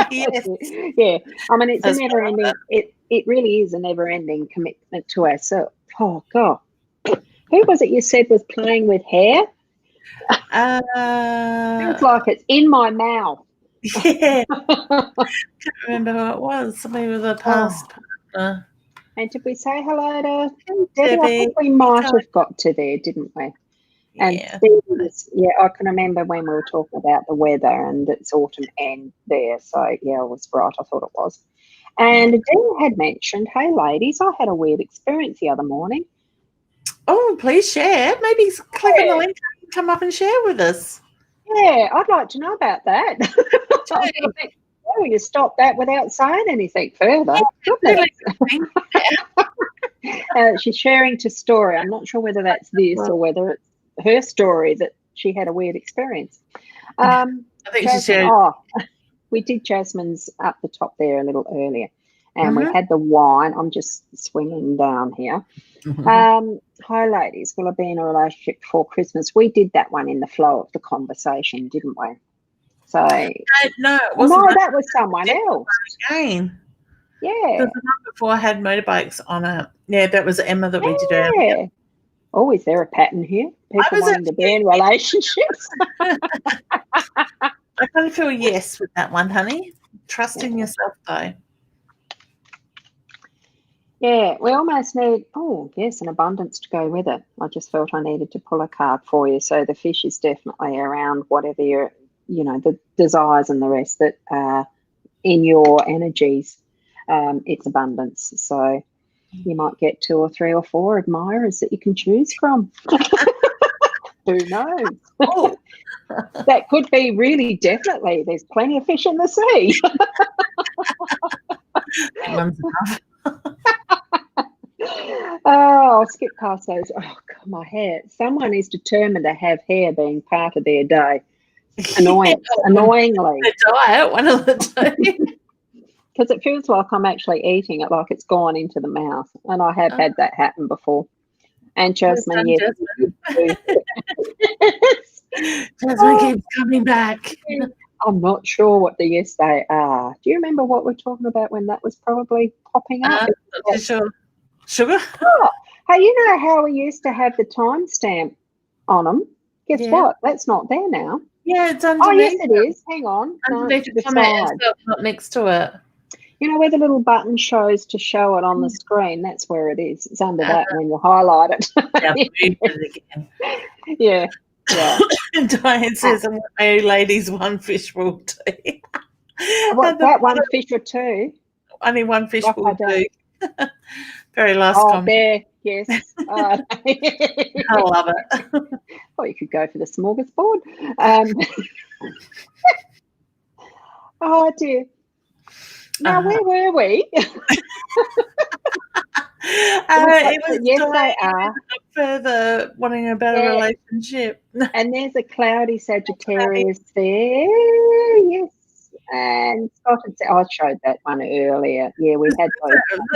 [SPEAKER 2] Yes.
[SPEAKER 1] Yeah. I mean, it's a never ending, it really is a never ending commitment to ourselves. Oh, God. Who was it you said was playing with hair? Feels like it's in my mouth.
[SPEAKER 2] Yeah. Can't remember who it was. Somebody with a past partner.
[SPEAKER 1] And did we say hello to Debbie? I think we might have got to there, didn't we? And I can remember when we were talking about the weather and it's autumn end there. So, yeah, I was right. I thought it was. And Debbie had mentioned, hey, ladies, I had a weird experience the other morning.
[SPEAKER 2] Oh, please share. Maybe click on the link and come up and share with us.
[SPEAKER 1] Yeah, I'd like to know about that. Oh, you stopped that without saying anything further. She's sharing to story. I'm not sure whether that's this or whether it's her story that she had a weird experience.
[SPEAKER 2] I think she shared.
[SPEAKER 1] We did Jasmine's up the top there a little earlier, and we had the wine. I'm just swinging down here. Hi, ladies. Will I be in a relationship before Christmas? We did that one in the flow of the conversation, didn't we? So
[SPEAKER 2] no, it wasn't.
[SPEAKER 1] No, that was someone else.
[SPEAKER 2] Again.
[SPEAKER 1] Yeah.
[SPEAKER 2] Because the one before had motorbikes on it. Yeah, that was Emma that we did earlier.
[SPEAKER 1] Oh, is there a pattern here? People wanting to be in relationships.
[SPEAKER 2] I kind of feel yes with that one, honey. Trust in yourself, though.
[SPEAKER 1] Yeah, we almost need, an abundance to go with it. I just felt I needed to pull a card for you. So the fish is definitely around whatever your, the desires and the rest that are in your energies. It's abundance. So you might get 2 or 3 or 4 admirers that you can choose from. Who knows? Oh. That could be really definitely. There's plenty of fish in the sea. I'll skip past those. Oh, God, my hair. Someone is determined to have hair being part of their day. Annoyingly.
[SPEAKER 2] The diet, one of the two.
[SPEAKER 1] Because it feels like I'm actually eating it, like it's gone into the mouth. And I have had that happen before. And Jasmine, yes.
[SPEAKER 2] Jasmine keeps coming back.
[SPEAKER 1] I'm not sure what the yes they are. Do you remember what we're talking about when that was probably popping up?
[SPEAKER 2] Not sure. Sugar?
[SPEAKER 1] Oh, hey, you know how we used to have the timestamp on them? Guess what? That's not there now.
[SPEAKER 2] Yeah, it's underneath.
[SPEAKER 1] Oh, yes, it is. Hang on.
[SPEAKER 2] Underneath the comment itself, not next to it.
[SPEAKER 1] You know where the little button shows to show it on the screen? That's where it is. It's under that when you highlight it. Yeah.
[SPEAKER 2] Diane says, "Hey, ladies, one fish will do."
[SPEAKER 1] That one fish or two?
[SPEAKER 2] Only one fish will do. Very last comment.
[SPEAKER 1] There. Yes. I
[SPEAKER 2] love it.
[SPEAKER 1] Well, you could go for the smorgasbord. Oh, dear. Now, where were we?
[SPEAKER 2] It was
[SPEAKER 1] yes,
[SPEAKER 2] Diane
[SPEAKER 1] they are.
[SPEAKER 2] further wanting a better
[SPEAKER 1] Yeah.
[SPEAKER 2] relationship.
[SPEAKER 1] And there's a cloudy Sagittarius there. Yes. And Scott had said, I showed that one earlier. Yeah, we had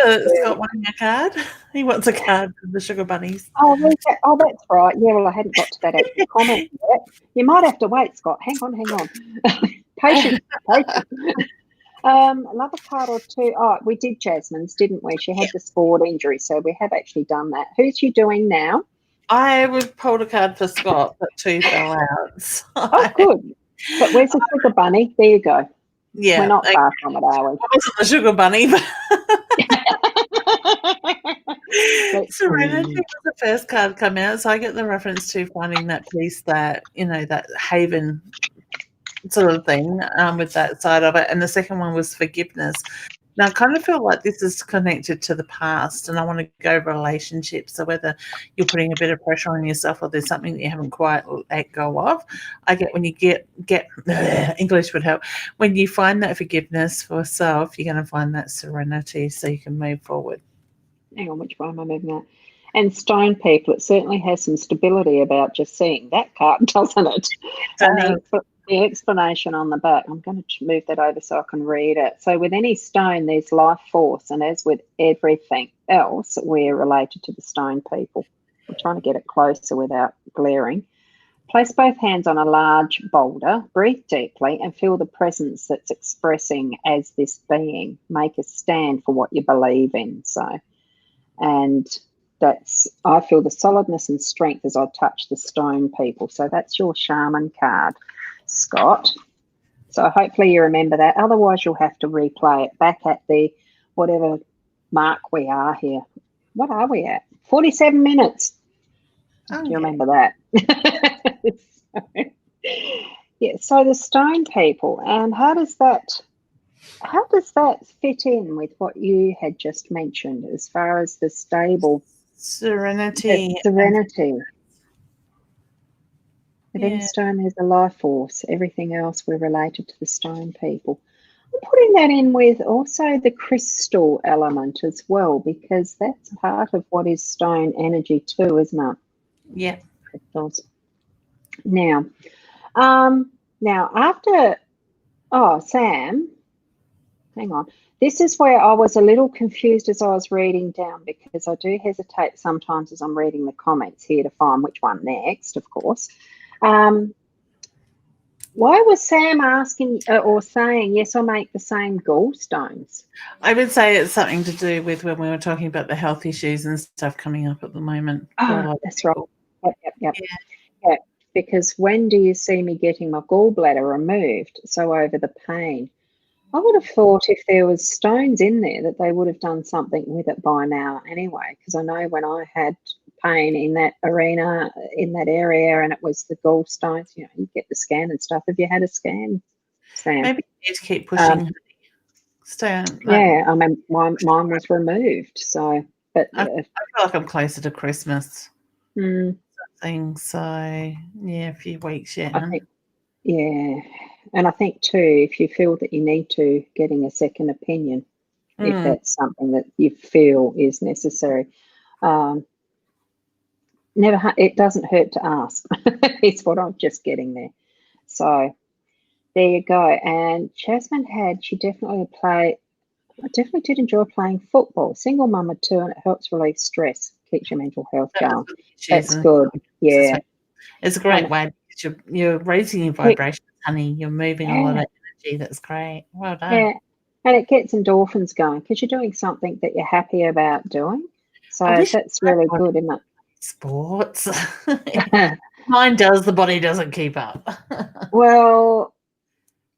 [SPEAKER 1] those.
[SPEAKER 2] Scott wanting a card. He wants a card from the Sugar Bunnies.
[SPEAKER 1] Oh, that's right. Yeah, well, I hadn't got to that actual comment yet. You might have to wait, Scott. Hang on. Patience. Another card or two. Oh, we did Jasmine's, didn't we? She had the sport injury, so we have actually done that. Who's you doing now?
[SPEAKER 2] I would pulled a card for Scott, but 2 fell out. So.
[SPEAKER 1] Oh, good. But where's the Sugar Bunny? There you go.
[SPEAKER 2] Yeah.
[SPEAKER 1] We're not far from it, are we?
[SPEAKER 2] I wasn't the Sugar Bunny, but Serenity was the first card come out, so I get the reference to finding that peace, that, that haven sort of thing with that side of it. And the second one was forgiveness. Now, I kind of feel like this is connected to the past, and I want to go relationships. So whether you're putting a bit of pressure on yourself or there's something that you haven't quite let go of, I get when you get English would help. When you find that forgiveness for self, you're going to find that serenity so you can move forward.
[SPEAKER 1] Hang on, which way am I moving that? And stone people, it certainly has some stability about just seeing that card, doesn't it? And the explanation on the back, I'm going to move that over so I can read it. So with any stone, there's life force, and as with everything else, we're related to the stone people. I'm trying to get it closer without glaring. Place both hands on a large boulder, breathe deeply, and feel the presence that's expressing as this being. Make a stand for what you believe in. And I feel the solidness and strength as I touch the stone people. So that's your shaman card, Scott. So hopefully you remember that. Otherwise, you'll have to replay it back at the whatever mark we are here. What are we at? 47 minutes. Do you remember that? So the stone people, and how does that fit in with what you had just mentioned as far as the stable
[SPEAKER 2] serenity?
[SPEAKER 1] With any stone, there's a life force. Everything else, we're related to the stone people. I'm putting that in with also the crystal element as well, because that's part of what is stone energy too, isn't it?
[SPEAKER 2] Yeah.
[SPEAKER 1] Crystals. Now after, Sam, hang on. This is where I was a little confused as I was reading down, because I do hesitate sometimes as I'm reading the comments here to find which one next, of course. Why was Sam asking or saying, yes, I'll make the same gallstones?
[SPEAKER 2] I would say it's something to do with when we were talking about the health issues and stuff coming up at the moment.
[SPEAKER 1] Oh, that's right. Yep. Yeah, because when do you see me getting my gallbladder removed? So over the pain. I would have thought if there was stones in there that they would have done something with it by now anyway, because I know when I had pain in that arena, in that area, and it was the gallstones, you get the scan and stuff. Have you had a scan, Sam?
[SPEAKER 2] Maybe you need to keep pushing.
[SPEAKER 1] Yeah, I mean, mine was removed, so, but
[SPEAKER 2] I feel like I'm closer to Christmas. Something, so yeah, a few weeks yet.
[SPEAKER 1] I think, yeah. And I think too, if you feel that you need to, getting a second opinion, if that's something that you feel is necessary. It doesn't hurt to ask. It's what I'm just getting there. So there you go. And Jasmine she definitely did enjoy playing football. Single mama too, and it helps relieve stress, keeps your mental health going. That's good. Yeah.
[SPEAKER 2] It's a great way. You're raising your vibrations, honey. You're moving a lot of energy. That's great. Well done.
[SPEAKER 1] Yeah, and it gets endorphins going because you're doing something that you're happy about doing. So that's really good, isn't it?
[SPEAKER 2] Sports. Mine does. The body doesn't keep up.
[SPEAKER 1] Well,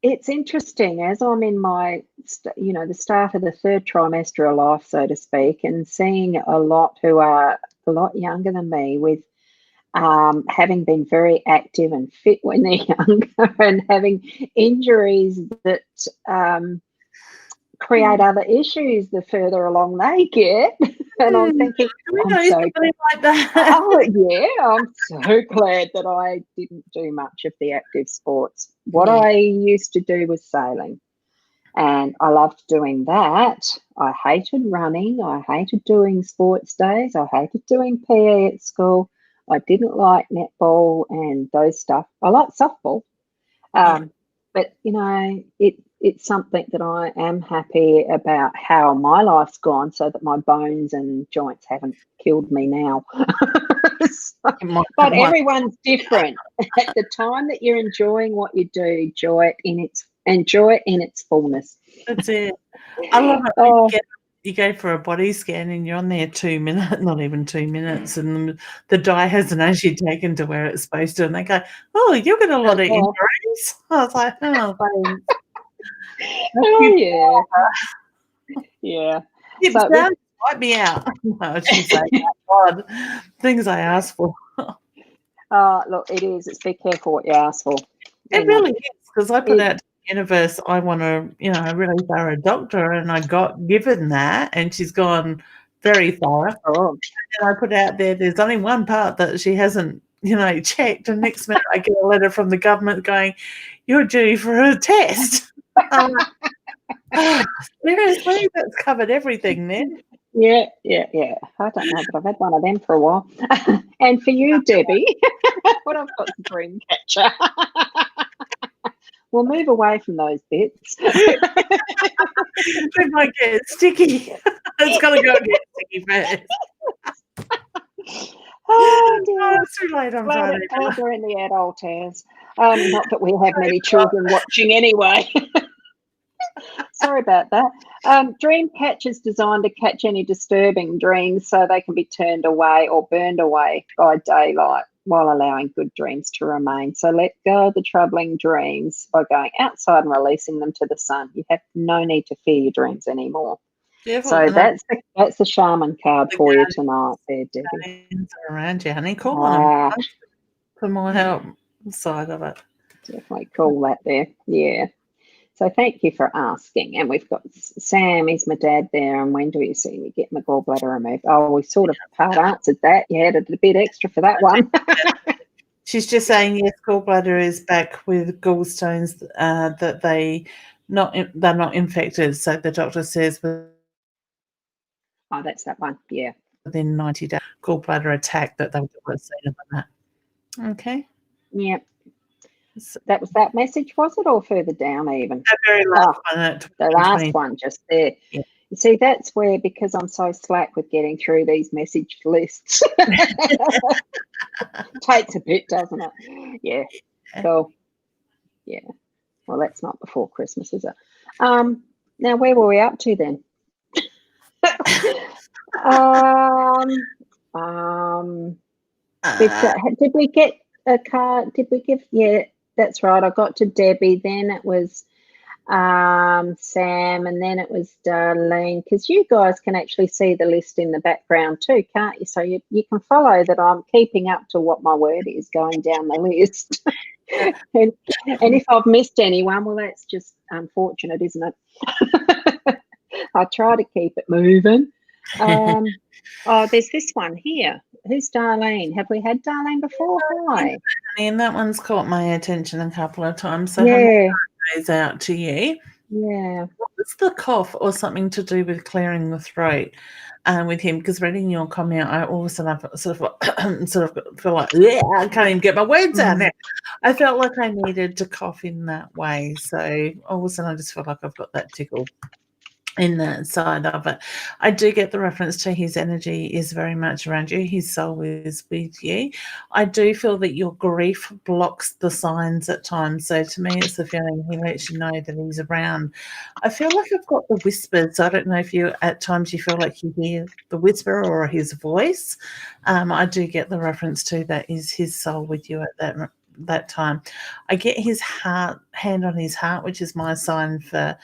[SPEAKER 1] it's interesting as I'm in my, the start of the third trimester of life, so to speak, and seeing a lot who are a lot younger than me with having been very active and fit when they're younger and having injuries that create other issues the further along they get. And I'm thinking, I'm so glad that I didn't do much of the active sports. What I used to do was sailing. And I loved doing that. I hated running. I hated doing sports days. I hated doing PE at school. I didn't like netball and those stuff. I like softball. But, it's something that I am happy about how my life's gone so that my bones and joints haven't killed me now. But everyone's different. At the time that you're enjoying what you do, enjoy it in its fullness.
[SPEAKER 2] That's it. I love it. Oh. You go for a body scan and you're on there 2 minutes, not even 2 minutes, and the dye hasn't actually taken to where it's supposed to, and they go, "Oh, you've got a lot of injuries." I was like, "Oh, thanks."
[SPEAKER 1] Oh yeah.
[SPEAKER 2] So wipe me out. No, I shouldn't say that. God, things I asked for.
[SPEAKER 1] Look, it is. It's be careful what you ask for.
[SPEAKER 2] It really is, because I put out to the universe, I want a really thorough doctor, and I got given that, and she's gone very thorough.
[SPEAKER 1] Oh.
[SPEAKER 2] And I put out there's only one part that she hasn't, checked, and next minute I get a letter from the government going, "You're due for a test." Seriously, that's covered everything then.
[SPEAKER 1] Yeah. I don't know, but I've had one of them for a while. And for you, Debbie, what I've got is a dream catcher. We'll move away from those bits.
[SPEAKER 2] It might get sticky. It's got to go get sticky first.
[SPEAKER 1] Oh, dear.
[SPEAKER 2] It's too late on Friday.
[SPEAKER 1] We're in the adult hours. Not that we have many children watching anyway. Sorry about that. Dream catchers designed to catch any disturbing dreams so they can be turned away or burned away by daylight while allowing good dreams to remain. So let go of the troubling dreams by going outside and releasing them to the sun. You have no need to fear your dreams anymore. So that's the shaman card for you tonight there, Debbie.
[SPEAKER 2] Around you, honey. Call on them for more help side of it.
[SPEAKER 1] Definitely call that there. Yeah. So thank you for asking. And we've got Sam, is my dad there, and when do you see me get my gallbladder removed? Oh, we sort of part answered that. You added a bit extra for that one.
[SPEAKER 2] She's just saying, yes, gallbladder is back with gallstones that they're not infected. So the doctor says
[SPEAKER 1] that's that one. Yeah.
[SPEAKER 2] Within 90 days, gallbladder attack that they would have seen on that. Okay.
[SPEAKER 1] Yeah. That was that message, was it, or further down even?
[SPEAKER 2] The very last one.
[SPEAKER 1] The last one just there.
[SPEAKER 2] Yeah.
[SPEAKER 1] You see, that's where, because I'm so slack with getting through these message lists, takes a bit, doesn't it? Yeah. Cool. Yeah. Well, that's not before Christmas, is it? Now, where were we up to then? Did we get a card? Did we give? Yeah, that's right. I got to Debbie, then it was Sam, and then it was Darlene, because you guys can actually see the list in the background too, can't you? So you can follow that I'm keeping up to what my word is going down the list. and if I've missed anyone, well, that's just unfortunate, isn't it? I try to keep it moving. There's this one here. Who's Darlene? Have we had Darlene before? Hi.
[SPEAKER 2] And that one's caught my attention a couple of times. So
[SPEAKER 1] yeah,
[SPEAKER 2] goes out to you.
[SPEAKER 1] Yeah.
[SPEAKER 2] What's the cough or something to do with clearing the throat with him? Because reading your comment, I all of a sudden sort of feel like, yeah, I can't even get my words out now. I felt like I needed to cough in that way. So all of a sudden I just feel like I've got that tickle in that side of it. I do get the reference to his energy is very much around you. His soul is with you. I do feel that your grief blocks the signs at times. So to me, it's the feeling he lets you know that he's around. I feel like I've got the whispers. I don't know if you, at times you feel like you hear the whisper or his voice. I do get the reference to that is his soul with you at that time. I get his hand on his heart, which is my sign for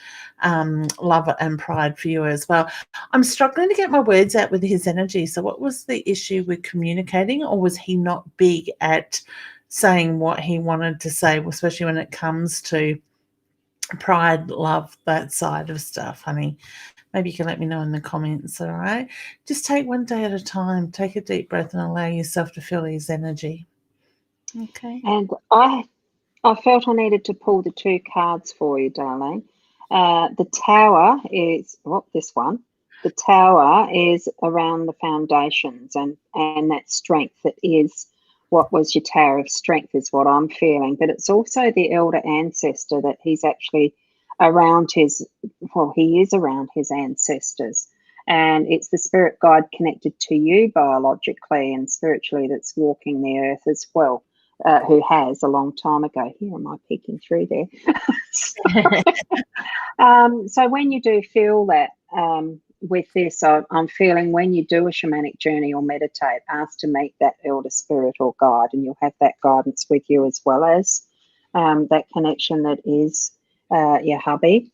[SPEAKER 2] love and pride for you as well. I'm struggling to get my words out with his energy. So what was the issue with communicating, or was he not big at saying what he wanted to say, especially when it comes to pride, love, that side of stuff, honey? Maybe you can let me know in the comments, all right? Just take one day at a time. Take a deep breath and allow yourself to feel his energy. Okay.
[SPEAKER 1] And I felt I needed to pull the two cards for you, darling. The tower is, this one. The tower is around the foundations and that strength that is what was your tower of strength is what I'm feeling. But it's also the elder ancestor that he's actually around he is around his ancestors. And it's the spirit guide connected to you biologically and spiritually that's walking the earth as well, who has a long time ago. Here, am I peeking through there? So when you do feel that with this, I'm feeling when you do a shamanic journey or meditate, ask to meet that elder spirit or guide, and you'll have that guidance with you as well as that connection that is your hubby.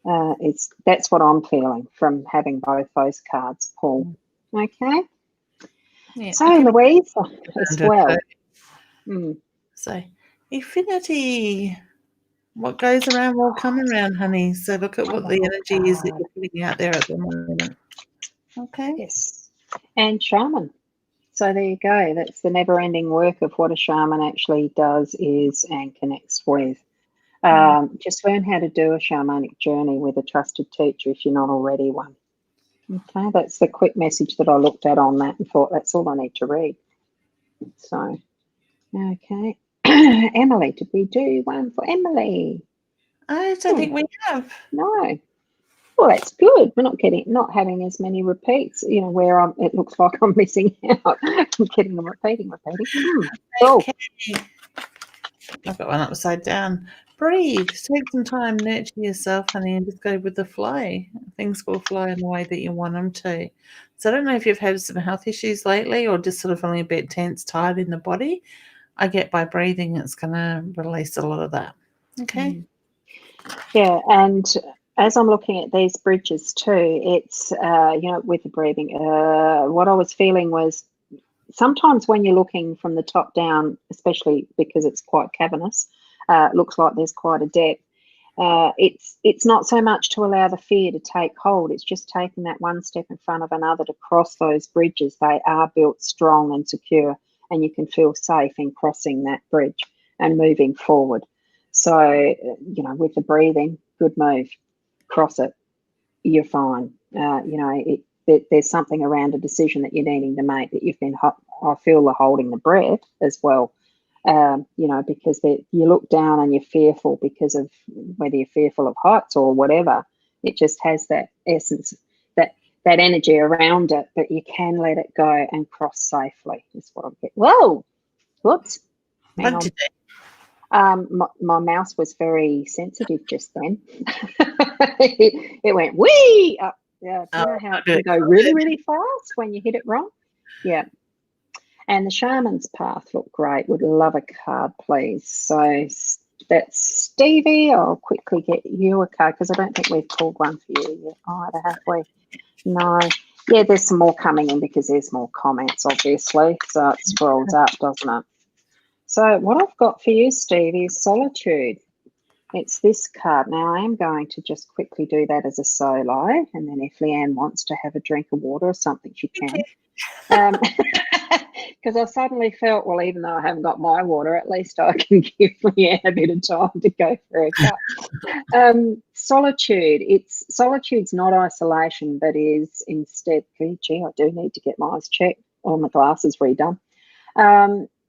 [SPEAKER 1] That's what I'm feeling from having both those cards pulled. Okay. Yeah, so Louise as well.
[SPEAKER 2] So affinity. What goes around will come around, honey. So look at what the energy is that you're putting out there at the moment. Okay.
[SPEAKER 1] Yes. And shaman. So there you go. That's the never-ending work of what a shaman actually does is and connects with. Just learn how to do a shamanic journey with a trusted teacher if you're not already one. Okay, that's the quick message that I looked at on that and thought that's all I need to read. So, okay. Emily, did we do one for Emily?
[SPEAKER 2] I don't think we have.
[SPEAKER 1] No. Well, that's good. We're not having as many repeats, where it looks like I'm missing out. I'm getting them repeating.
[SPEAKER 2] Okay. I've got one upside down. Breathe. Take some time, nurture yourself, honey, and just go with the flow. Things will flow in the way that you want them to. So I don't know if you've had some health issues lately or just sort of feeling a bit tense, tired in the body. I get by breathing, it's going to release a lot of that. Okay?
[SPEAKER 1] Yeah, and as I'm looking at these bridges too, it's, with the breathing, what I was feeling was sometimes when you're looking from the top down, especially because it's quite cavernous, looks like there's quite a depth. It's not so much to allow the fear to take hold. It's just taking that one step in front of another to cross those bridges. They are built strong and secure, and you can feel safe in crossing that bridge and moving forward. So, with the breathing, good move. Cross it. You're fine. There's something around a decision that you're needing to make that you've been, I feel the holding the breath as well. Because you look down and you're fearful because of whether you're fearful of heights or whatever. It just has that essence, that energy around it, but you can let it go and cross safely. Is what I'm getting. Whoa! Whoops! Hang on. My mouse was very sensitive just then. it went wee up. Yeah, you know how it can go really, really fast when you hit it wrong? Yeah. And the shaman's path looked great. Would love a card, please. So that's Stevie. I'll quickly get you a card because I don't think we've pulled one for you yet either, have we? No. Yeah, there's some more coming in because there's more comments, obviously. So it scrolls up, doesn't it? So what I've got for you, Stevie, is Solitude. It's this card. Now, I am going to just quickly do that as a solo, and then if Leanne wants to have a drink of water or something, she can. Because I suddenly felt, well, even though I haven't got my water, at least I can give Leanne a bit of time to go for a cup. Solitude. Solitude's not isolation, but is instead, gee, I do need to get my eyes checked, or my glasses redone.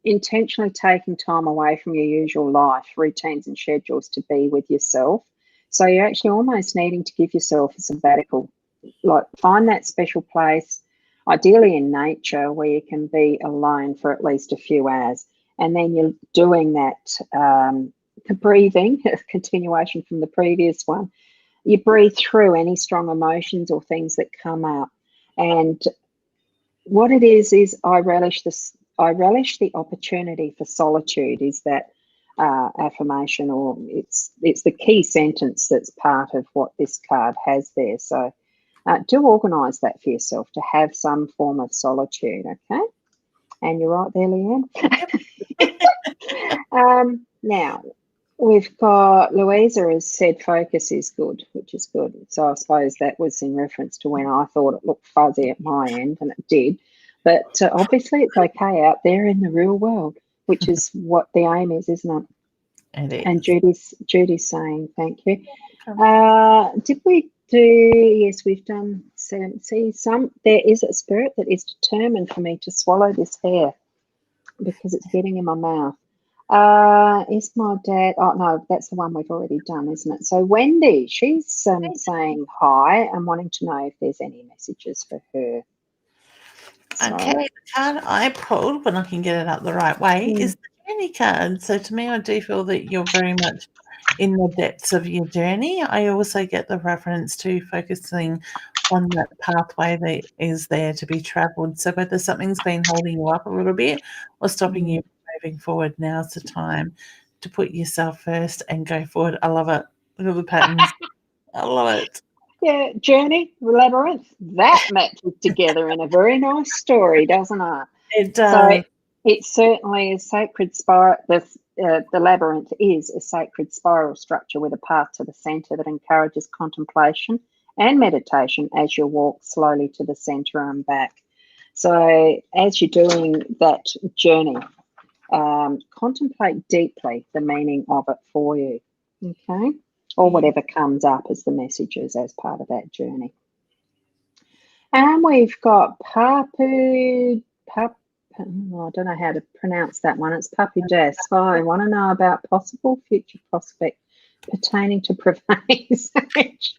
[SPEAKER 1] Intentionally taking time away from your usual life, routines and schedules to be with yourself. So you're actually almost needing to give yourself a sabbatical. Like, find that special place, ideally in nature, where you can be alone for at least a few hours. And then you're doing that breathing, a continuation from the previous one. You breathe through any strong emotions or things that come up. And what it is I relish the opportunity for solitude, is that affirmation, or it's the key sentence that's part of what this card has there. So do organise that for yourself, to have some form of solitude, okay? And you're right there, Leanne. Now, we've got Louisa has said focus is good, which is good. So I suppose that was in reference to when I thought it looked fuzzy at my end, and it did. But obviously it's okay out there in the real world, which is what the aim is, isn't it?
[SPEAKER 2] It is.
[SPEAKER 1] And Judy's saying thank you. Did we do? Yes, we've done 7. See, there is a spirit that is determined for me to swallow this hair because it's getting in my mouth. Is my dad? Oh no, that's the one we've already done, isn't it? So Wendy, she's saying hi and wanting to know if there's any messages for her. So,
[SPEAKER 2] okay, the card I pulled, when I can get it up the right way, is the journey card. So to me, I do feel that you're very much in the depths of your journey. I also get the reference to focusing on that pathway that is there to be travelled. So whether something's been holding you up a little bit or stopping you moving forward, now's the time to put yourself first and go forward. I love it. Look at the patterns. I love it.
[SPEAKER 1] Yeah, journey, labyrinth, that matches together in a very nice story, doesn't it?
[SPEAKER 2] It does.
[SPEAKER 1] So it's certainly a sacred spiral. The labyrinth is a sacred spiral structure with a path to the centre that encourages contemplation and meditation as you walk slowly to the centre and back. So as you're doing that journey, contemplate deeply the meaning of it for you, okay? Or whatever comes up as the messages as part of that journey. And we've got Papu, I don't know how to pronounce that one. It's Papu Jazz. Hi, I want to know about possible future prospect pertaining to prevailing stage.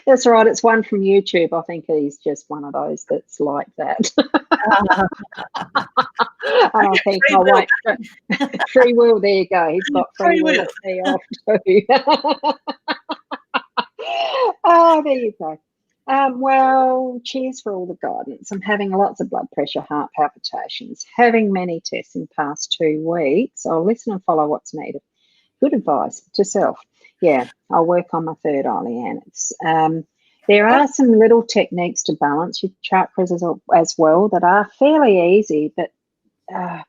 [SPEAKER 1] That's right. It's one from YouTube. I think he's just one of those that's like that. And I think I won't. Free will. There you go. He's got free will to see off too. Oh, there you go. Well, cheers for all the guidance. I'm having lots of blood pressure, heart palpitations, having many tests in the past 2 weeks. I'll listen and follow what's needed. Good advice to self. Yeah, I'll work on my third eye, Leanne. There are some little techniques to balance your chakras as well that are fairly easy, but I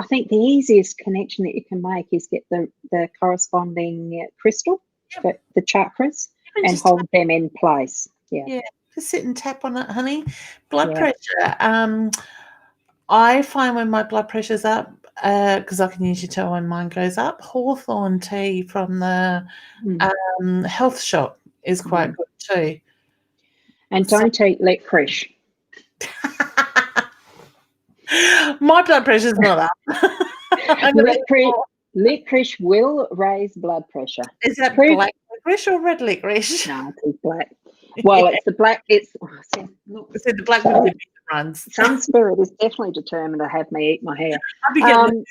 [SPEAKER 1] think the easiest connection that you can make is get the corresponding crystal for the chakras and hold them in place. Yeah,
[SPEAKER 2] just sit and tap on it, honey. Blood pressure. I find when my blood pressure's up, because I can usually tell when mine goes up, hawthorn tea from the health shop is quite good too.
[SPEAKER 1] And don't eat licorice.
[SPEAKER 2] My blood pressure's not up.
[SPEAKER 1] Licorice will raise blood pressure.
[SPEAKER 2] Is that black licorice or red licorice?
[SPEAKER 1] No, it's black. Well, it's the black.
[SPEAKER 2] The black one runs.
[SPEAKER 1] Some spirit is definitely determined to have me eat my hair.
[SPEAKER 2] I'll be getting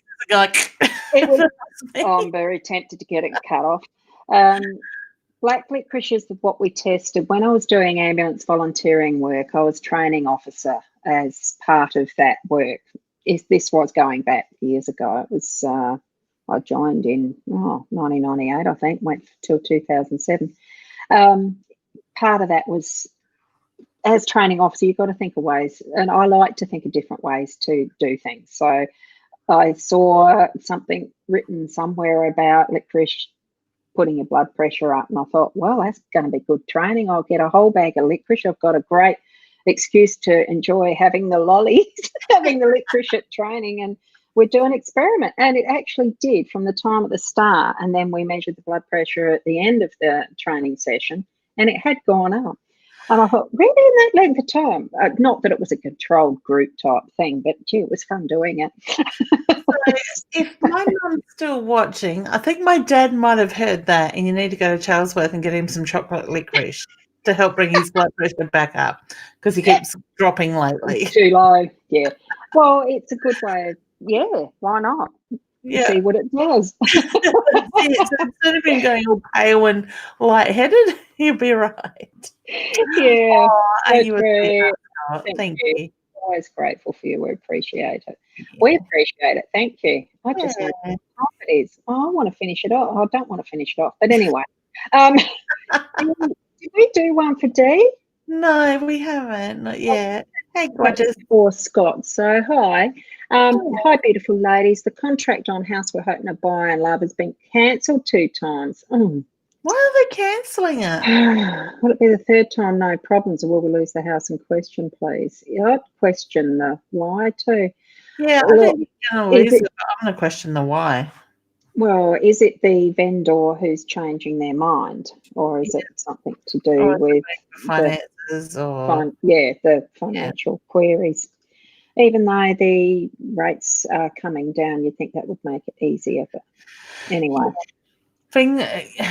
[SPEAKER 1] I'm very tempted to get it cut off. Black licorice is what we tested when I was doing ambulance volunteering work. I was training officer as part of that work. This was going back years ago. It was I joined in 1998, I think, went till 2007. Part of that was, as training officer, you've got to think of ways, and I like to think of different ways to do things. So I saw something written somewhere about licorice putting your blood pressure up, and I thought, well, that's going to be good training. I'll get a whole bag of licorice. I've got a great excuse to enjoy having the lollies, having the licorice at training, and we'd do an experiment. And it actually did from the time at the start, and then we measured the blood pressure at the end of the training session, and it had gone up. And I thought, really, in that length of time? Not that it was a controlled group type thing, but gee, it was fun doing it.
[SPEAKER 2] So if my mum's still watching, I think my dad might have heard that, and you need to go to Charlesworth and get him some chocolate licorice to help bring his blood pressure back up, because he keeps dropping lately.
[SPEAKER 1] It's too low, yeah. Well, it's a good way of, why not?
[SPEAKER 2] Yeah.
[SPEAKER 1] See what it does.
[SPEAKER 2] So instead of him going all pale and lightheaded, you'll be right.
[SPEAKER 1] Yeah.
[SPEAKER 2] Thank you.
[SPEAKER 1] Always grateful for you. We appreciate it. We appreciate it. Thank you. I just know how tough it is. I want to finish it off. I don't want to finish it off. But anyway, did we do one for Dee?
[SPEAKER 2] No, we haven't. Not yet. Hey, gorgeous.
[SPEAKER 1] For Scott. So, hi. Hi, beautiful ladies. The contract on house we're hoping to buy and love has been cancelled 2 times.
[SPEAKER 2] Why are they cancelling it?
[SPEAKER 1] Will it be the 3rd time? No problems, or will we lose the house in question, please? I'd question the why too.
[SPEAKER 2] Yeah, I think you're going to lose it, but I'm going to question the why.
[SPEAKER 1] Well, is it the vendor who's changing their mind, or is it something to do
[SPEAKER 2] Or
[SPEAKER 1] with the
[SPEAKER 2] finances, or
[SPEAKER 1] the
[SPEAKER 2] yeah.
[SPEAKER 1] financial queries? Even though the rates are coming down, you'd think that would make it easier. But anyway,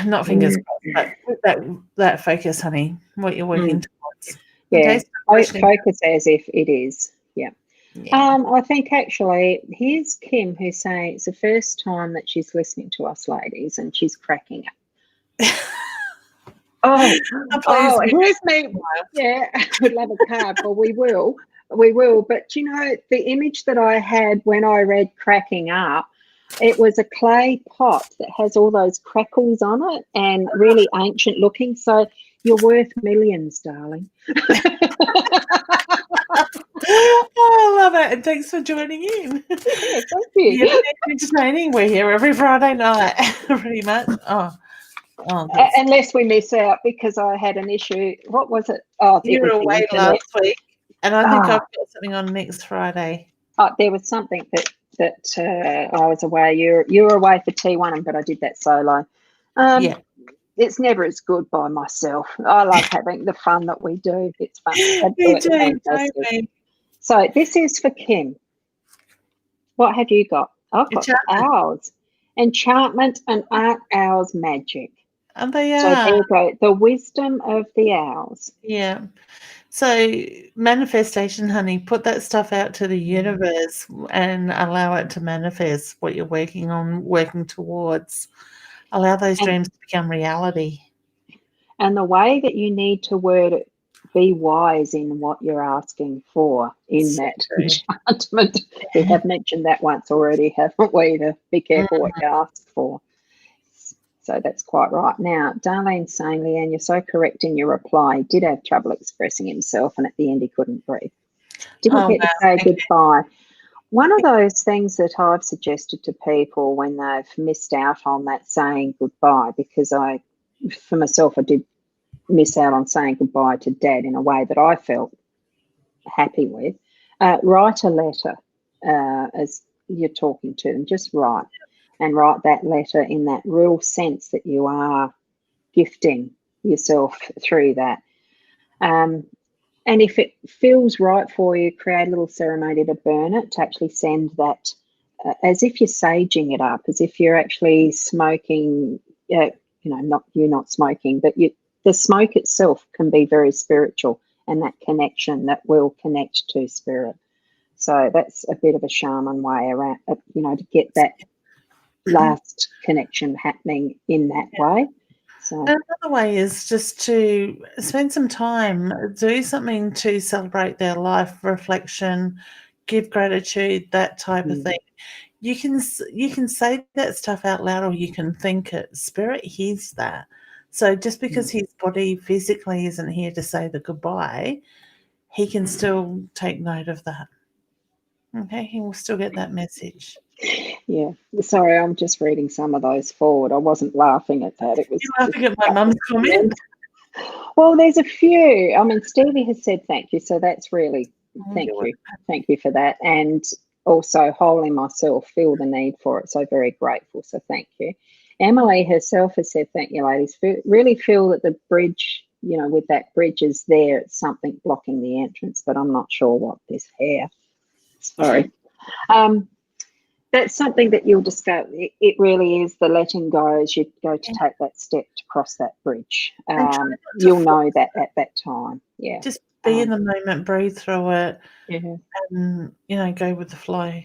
[SPEAKER 2] Not fingers crossed, but that focus, honey, what you're working towards.
[SPEAKER 1] Yeah,
[SPEAKER 2] Okay,
[SPEAKER 1] focus as if it is. Yeah.
[SPEAKER 2] yeah.
[SPEAKER 1] I think actually, here's Kim who's saying it's the first time that she's listening to us, ladies, and she's cracking up. Oh, here's me. Yeah, I would love a card. Well, we will. But you know, the image that I had when I read cracking up, it was a clay pot that has all those crackles on it and really ancient looking. So you're worth millions, darling.
[SPEAKER 2] Oh, I love it. And thanks for joining in.
[SPEAKER 1] Yeah, thank you.
[SPEAKER 2] Yeah, entertaining. We're here every Friday night, pretty much.
[SPEAKER 1] Unless we miss out because I had an issue. What was it? Oh,
[SPEAKER 2] you were away last week, and I think I've got something on next Friday.
[SPEAKER 1] There was something that I was away. You were away for T1, but I did that solo.
[SPEAKER 2] Yeah.
[SPEAKER 1] It's never as good by myself. I love having the fun that we do. It's fun.
[SPEAKER 2] Me too, totally.
[SPEAKER 1] So this is for Kim. What have you got? I've got the owls. Enchantment and art owls magic.
[SPEAKER 2] And they are.
[SPEAKER 1] So there you go. The wisdom of the owls.
[SPEAKER 2] Yeah. So manifestation, honey, put that stuff out to the universe and allow it to manifest what you're working on, working towards. Allow those dreams to become reality.
[SPEAKER 1] And the way that you need to word it, be wise in what you're asking for in that enchantment. We have mentioned that once already, haven't we? To be careful what you ask for. So that's quite right. Now, Darlene's saying, Leanne, you're so correct in your reply. He did have trouble expressing himself, and at the end he couldn't breathe. Didn't get to say goodbye. One of those things that I've suggested to people when they've missed out on that saying goodbye, because for myself, I did miss out on saying goodbye to Dad in a way that I felt happy with. Write a letter as you're talking to them. Just write. And write that letter in that real sense that you are gifting yourself through that. And if it feels right for you, create a little ceremony to burn it, to actually send that as if you're saging it up, as if you're actually smoking, not smoking, but the smoke itself can be very spiritual, and that connection that will connect to spirit. So that's a bit of a shaman way around, to get that last connection happening in that way. So
[SPEAKER 2] another way is just to spend some time, do something to celebrate their life, reflection, give gratitude, that type of thing. You can say that stuff out loud, or you can think it. Spirit hears that. So just because his body physically isn't here to say the goodbye, he can still take note of that. Okay, he will still get that message.
[SPEAKER 1] Yeah, sorry, I'm just reading some of those forward. I wasn't laughing at that. It was.
[SPEAKER 2] You're laughing at my mum's comment.
[SPEAKER 1] Well, there's a few. I mean, Stevie has said thank you, so that's really thank you for that. And also, wholly myself feel the need for it, so very grateful. So thank you. Emily herself has said thank you, ladies. Really feel that the bridge, with that bridge is there. It's something blocking the entrance, but I'm not sure what this hair. Sorry. That's something that you'll discover. It really is the letting go as you go to take that step to cross that bridge. You'll know that at that time. Yeah.
[SPEAKER 2] Just be in the moment, breathe through it, and go with the flow.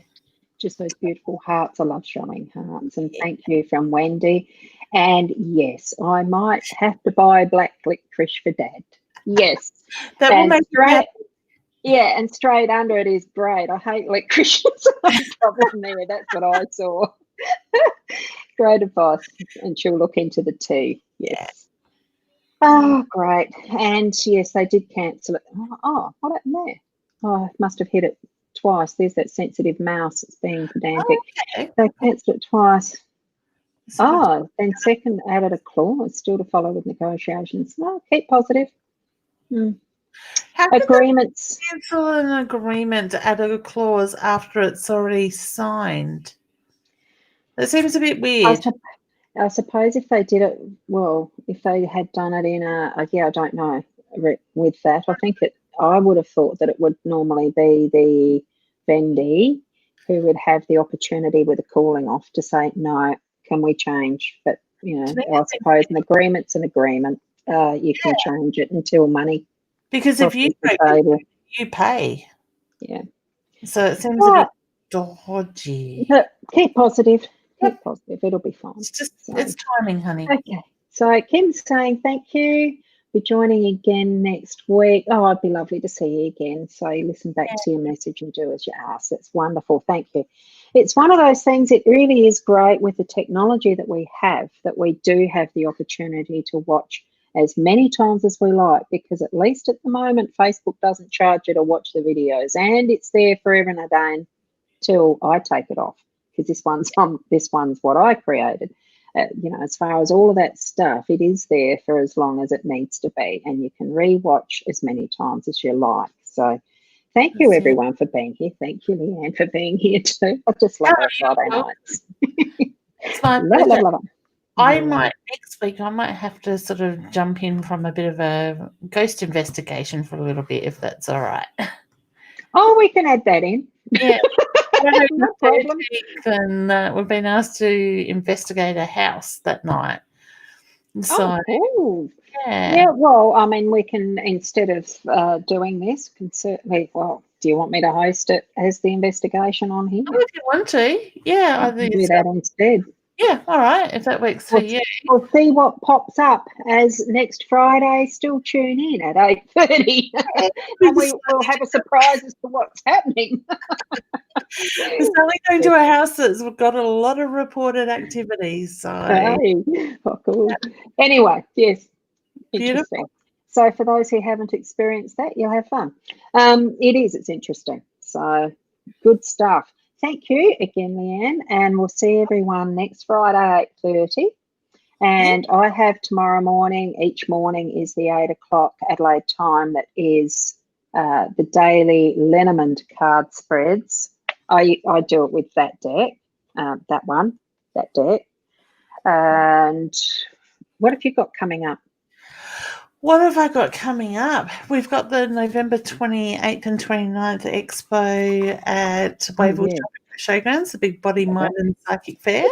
[SPEAKER 1] Just those beautiful hearts. I love showing hearts. And thank you from Wendy. And yes, I might have to buy black licorice for Dad. Yes.
[SPEAKER 2] That will make you happy.
[SPEAKER 1] Yeah, and straight under it is great. I hate licorice. No problem there. That's what I saw. Great advice. And she'll look into the tea. Yes. Oh, great. And yes, they did cancel it. Oh, what happened there? Oh, I must have hit it twice. There's that sensitive mouse that's being pedantic. Okay. They cancelled it twice. Then second added a clause still to follow with negotiations. No, keep positive.
[SPEAKER 2] How
[SPEAKER 1] agreements.
[SPEAKER 2] Cancel an agreement to add a clause after it's already signed. It seems a bit weird.
[SPEAKER 1] I suppose if they did it, well, if they had done it in yeah, I don't know with that. I would have thought that it would normally be the vendee who would have the opportunity with a cooling off to say, no, can we change? But, I suppose an agreement's an agreement. You can change it until money.
[SPEAKER 2] Because if you break, you pay.
[SPEAKER 1] Yeah.
[SPEAKER 2] So it seems a bit dodgy.
[SPEAKER 1] But keep positive. Keep positive. It'll be fine.
[SPEAKER 2] It's timing, honey.
[SPEAKER 1] Okay. So Kim's saying thank you for joining again next week. Oh, it'd be lovely to see you again. So you listen back to your message and do as you ask. That's wonderful. Thank you. It's one of those things, it really is great with the technology that we have, that we do have the opportunity to watch as many times as we like, because at least at the moment, Facebook doesn't charge you to watch the videos, and it's there forever and a day until I take it off, because this one's what I created. As far as all of that stuff, it is there for as long as it needs to be, and you can re-watch as many times as you like. So thank you, everyone, for being here. Thank you, Leanne, for being here too. I just love our Friday nights.
[SPEAKER 2] It's my pleasure. Love it. I might next week. I might have to sort of jump in from a bit of a ghost investigation for a little bit, if that's all right.
[SPEAKER 1] Oh, we can add that in.
[SPEAKER 2] Yeah. No problem. And we've been asked to investigate a house that night. So,
[SPEAKER 1] cool. Yeah. Well, I mean, we can, instead of doing this, can certainly. Well, do you want me to host it as the investigation on here?
[SPEAKER 2] Oh, if you want to, yeah, I think
[SPEAKER 1] do that instead.
[SPEAKER 2] Yeah, all right, if that works for you.
[SPEAKER 1] We'll see what pops up as next Friday. Still tune in at 8:30, and we'll have a surprise as to what's happening.
[SPEAKER 2] It's only going to a house that's got a lot of reported activities. So,
[SPEAKER 1] cool. Anyway, yes,
[SPEAKER 2] beautiful.
[SPEAKER 1] Interesting. So, for those who haven't experienced that, you'll have fun. It's interesting. So, good stuff. Thank you again, Leanne, and we'll see everyone next Friday at 8:30. And I have tomorrow morning. Each morning is the 8 o'clock Adelaide time. That is the daily Lenormand card spreads. I do it with that deck, that deck. And what have you got coming up?
[SPEAKER 2] What have I got coming up? We've got the November 28th and 29th Expo at Wavell Showgrounds, the Big Body, Mind and Psychic Fair.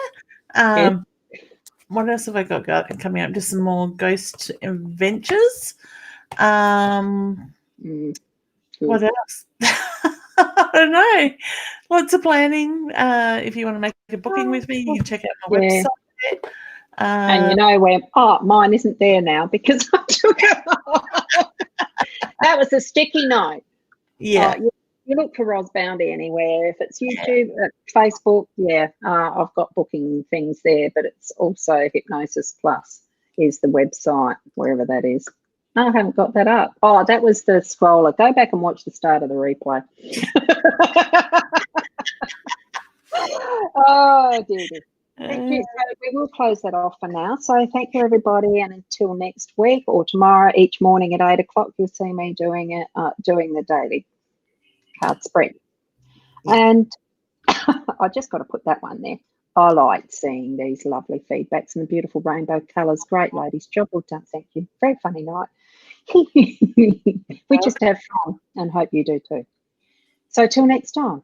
[SPEAKER 2] What else have I got coming up? Just some more ghost adventures. What else? I don't know. Lots of planning. If you want to make a booking with me, you can check out my website.
[SPEAKER 1] And where mine isn't there now because I took it off. That was a sticky note.
[SPEAKER 2] Yeah.
[SPEAKER 1] You look for Ros Boundy anywhere. If it's YouTube, Facebook, I've got booking things there, but it's also Hypnosis Plus is the website, wherever that is. No, I haven't got that up. Oh, that was the scroller. Go back and watch the start of the replay. Oh, dear. Thank you. So we will close that off for now. So thank you, everybody, and until next week or tomorrow, each morning at 8 o'clock, you'll see me doing the daily card spread. And I just got to put that one there. I like seeing these lovely feedbacks and the beautiful rainbow colours. Great, ladies. Job well done. Thank you. Very funny night. We just have fun and hope you do too. So till next time.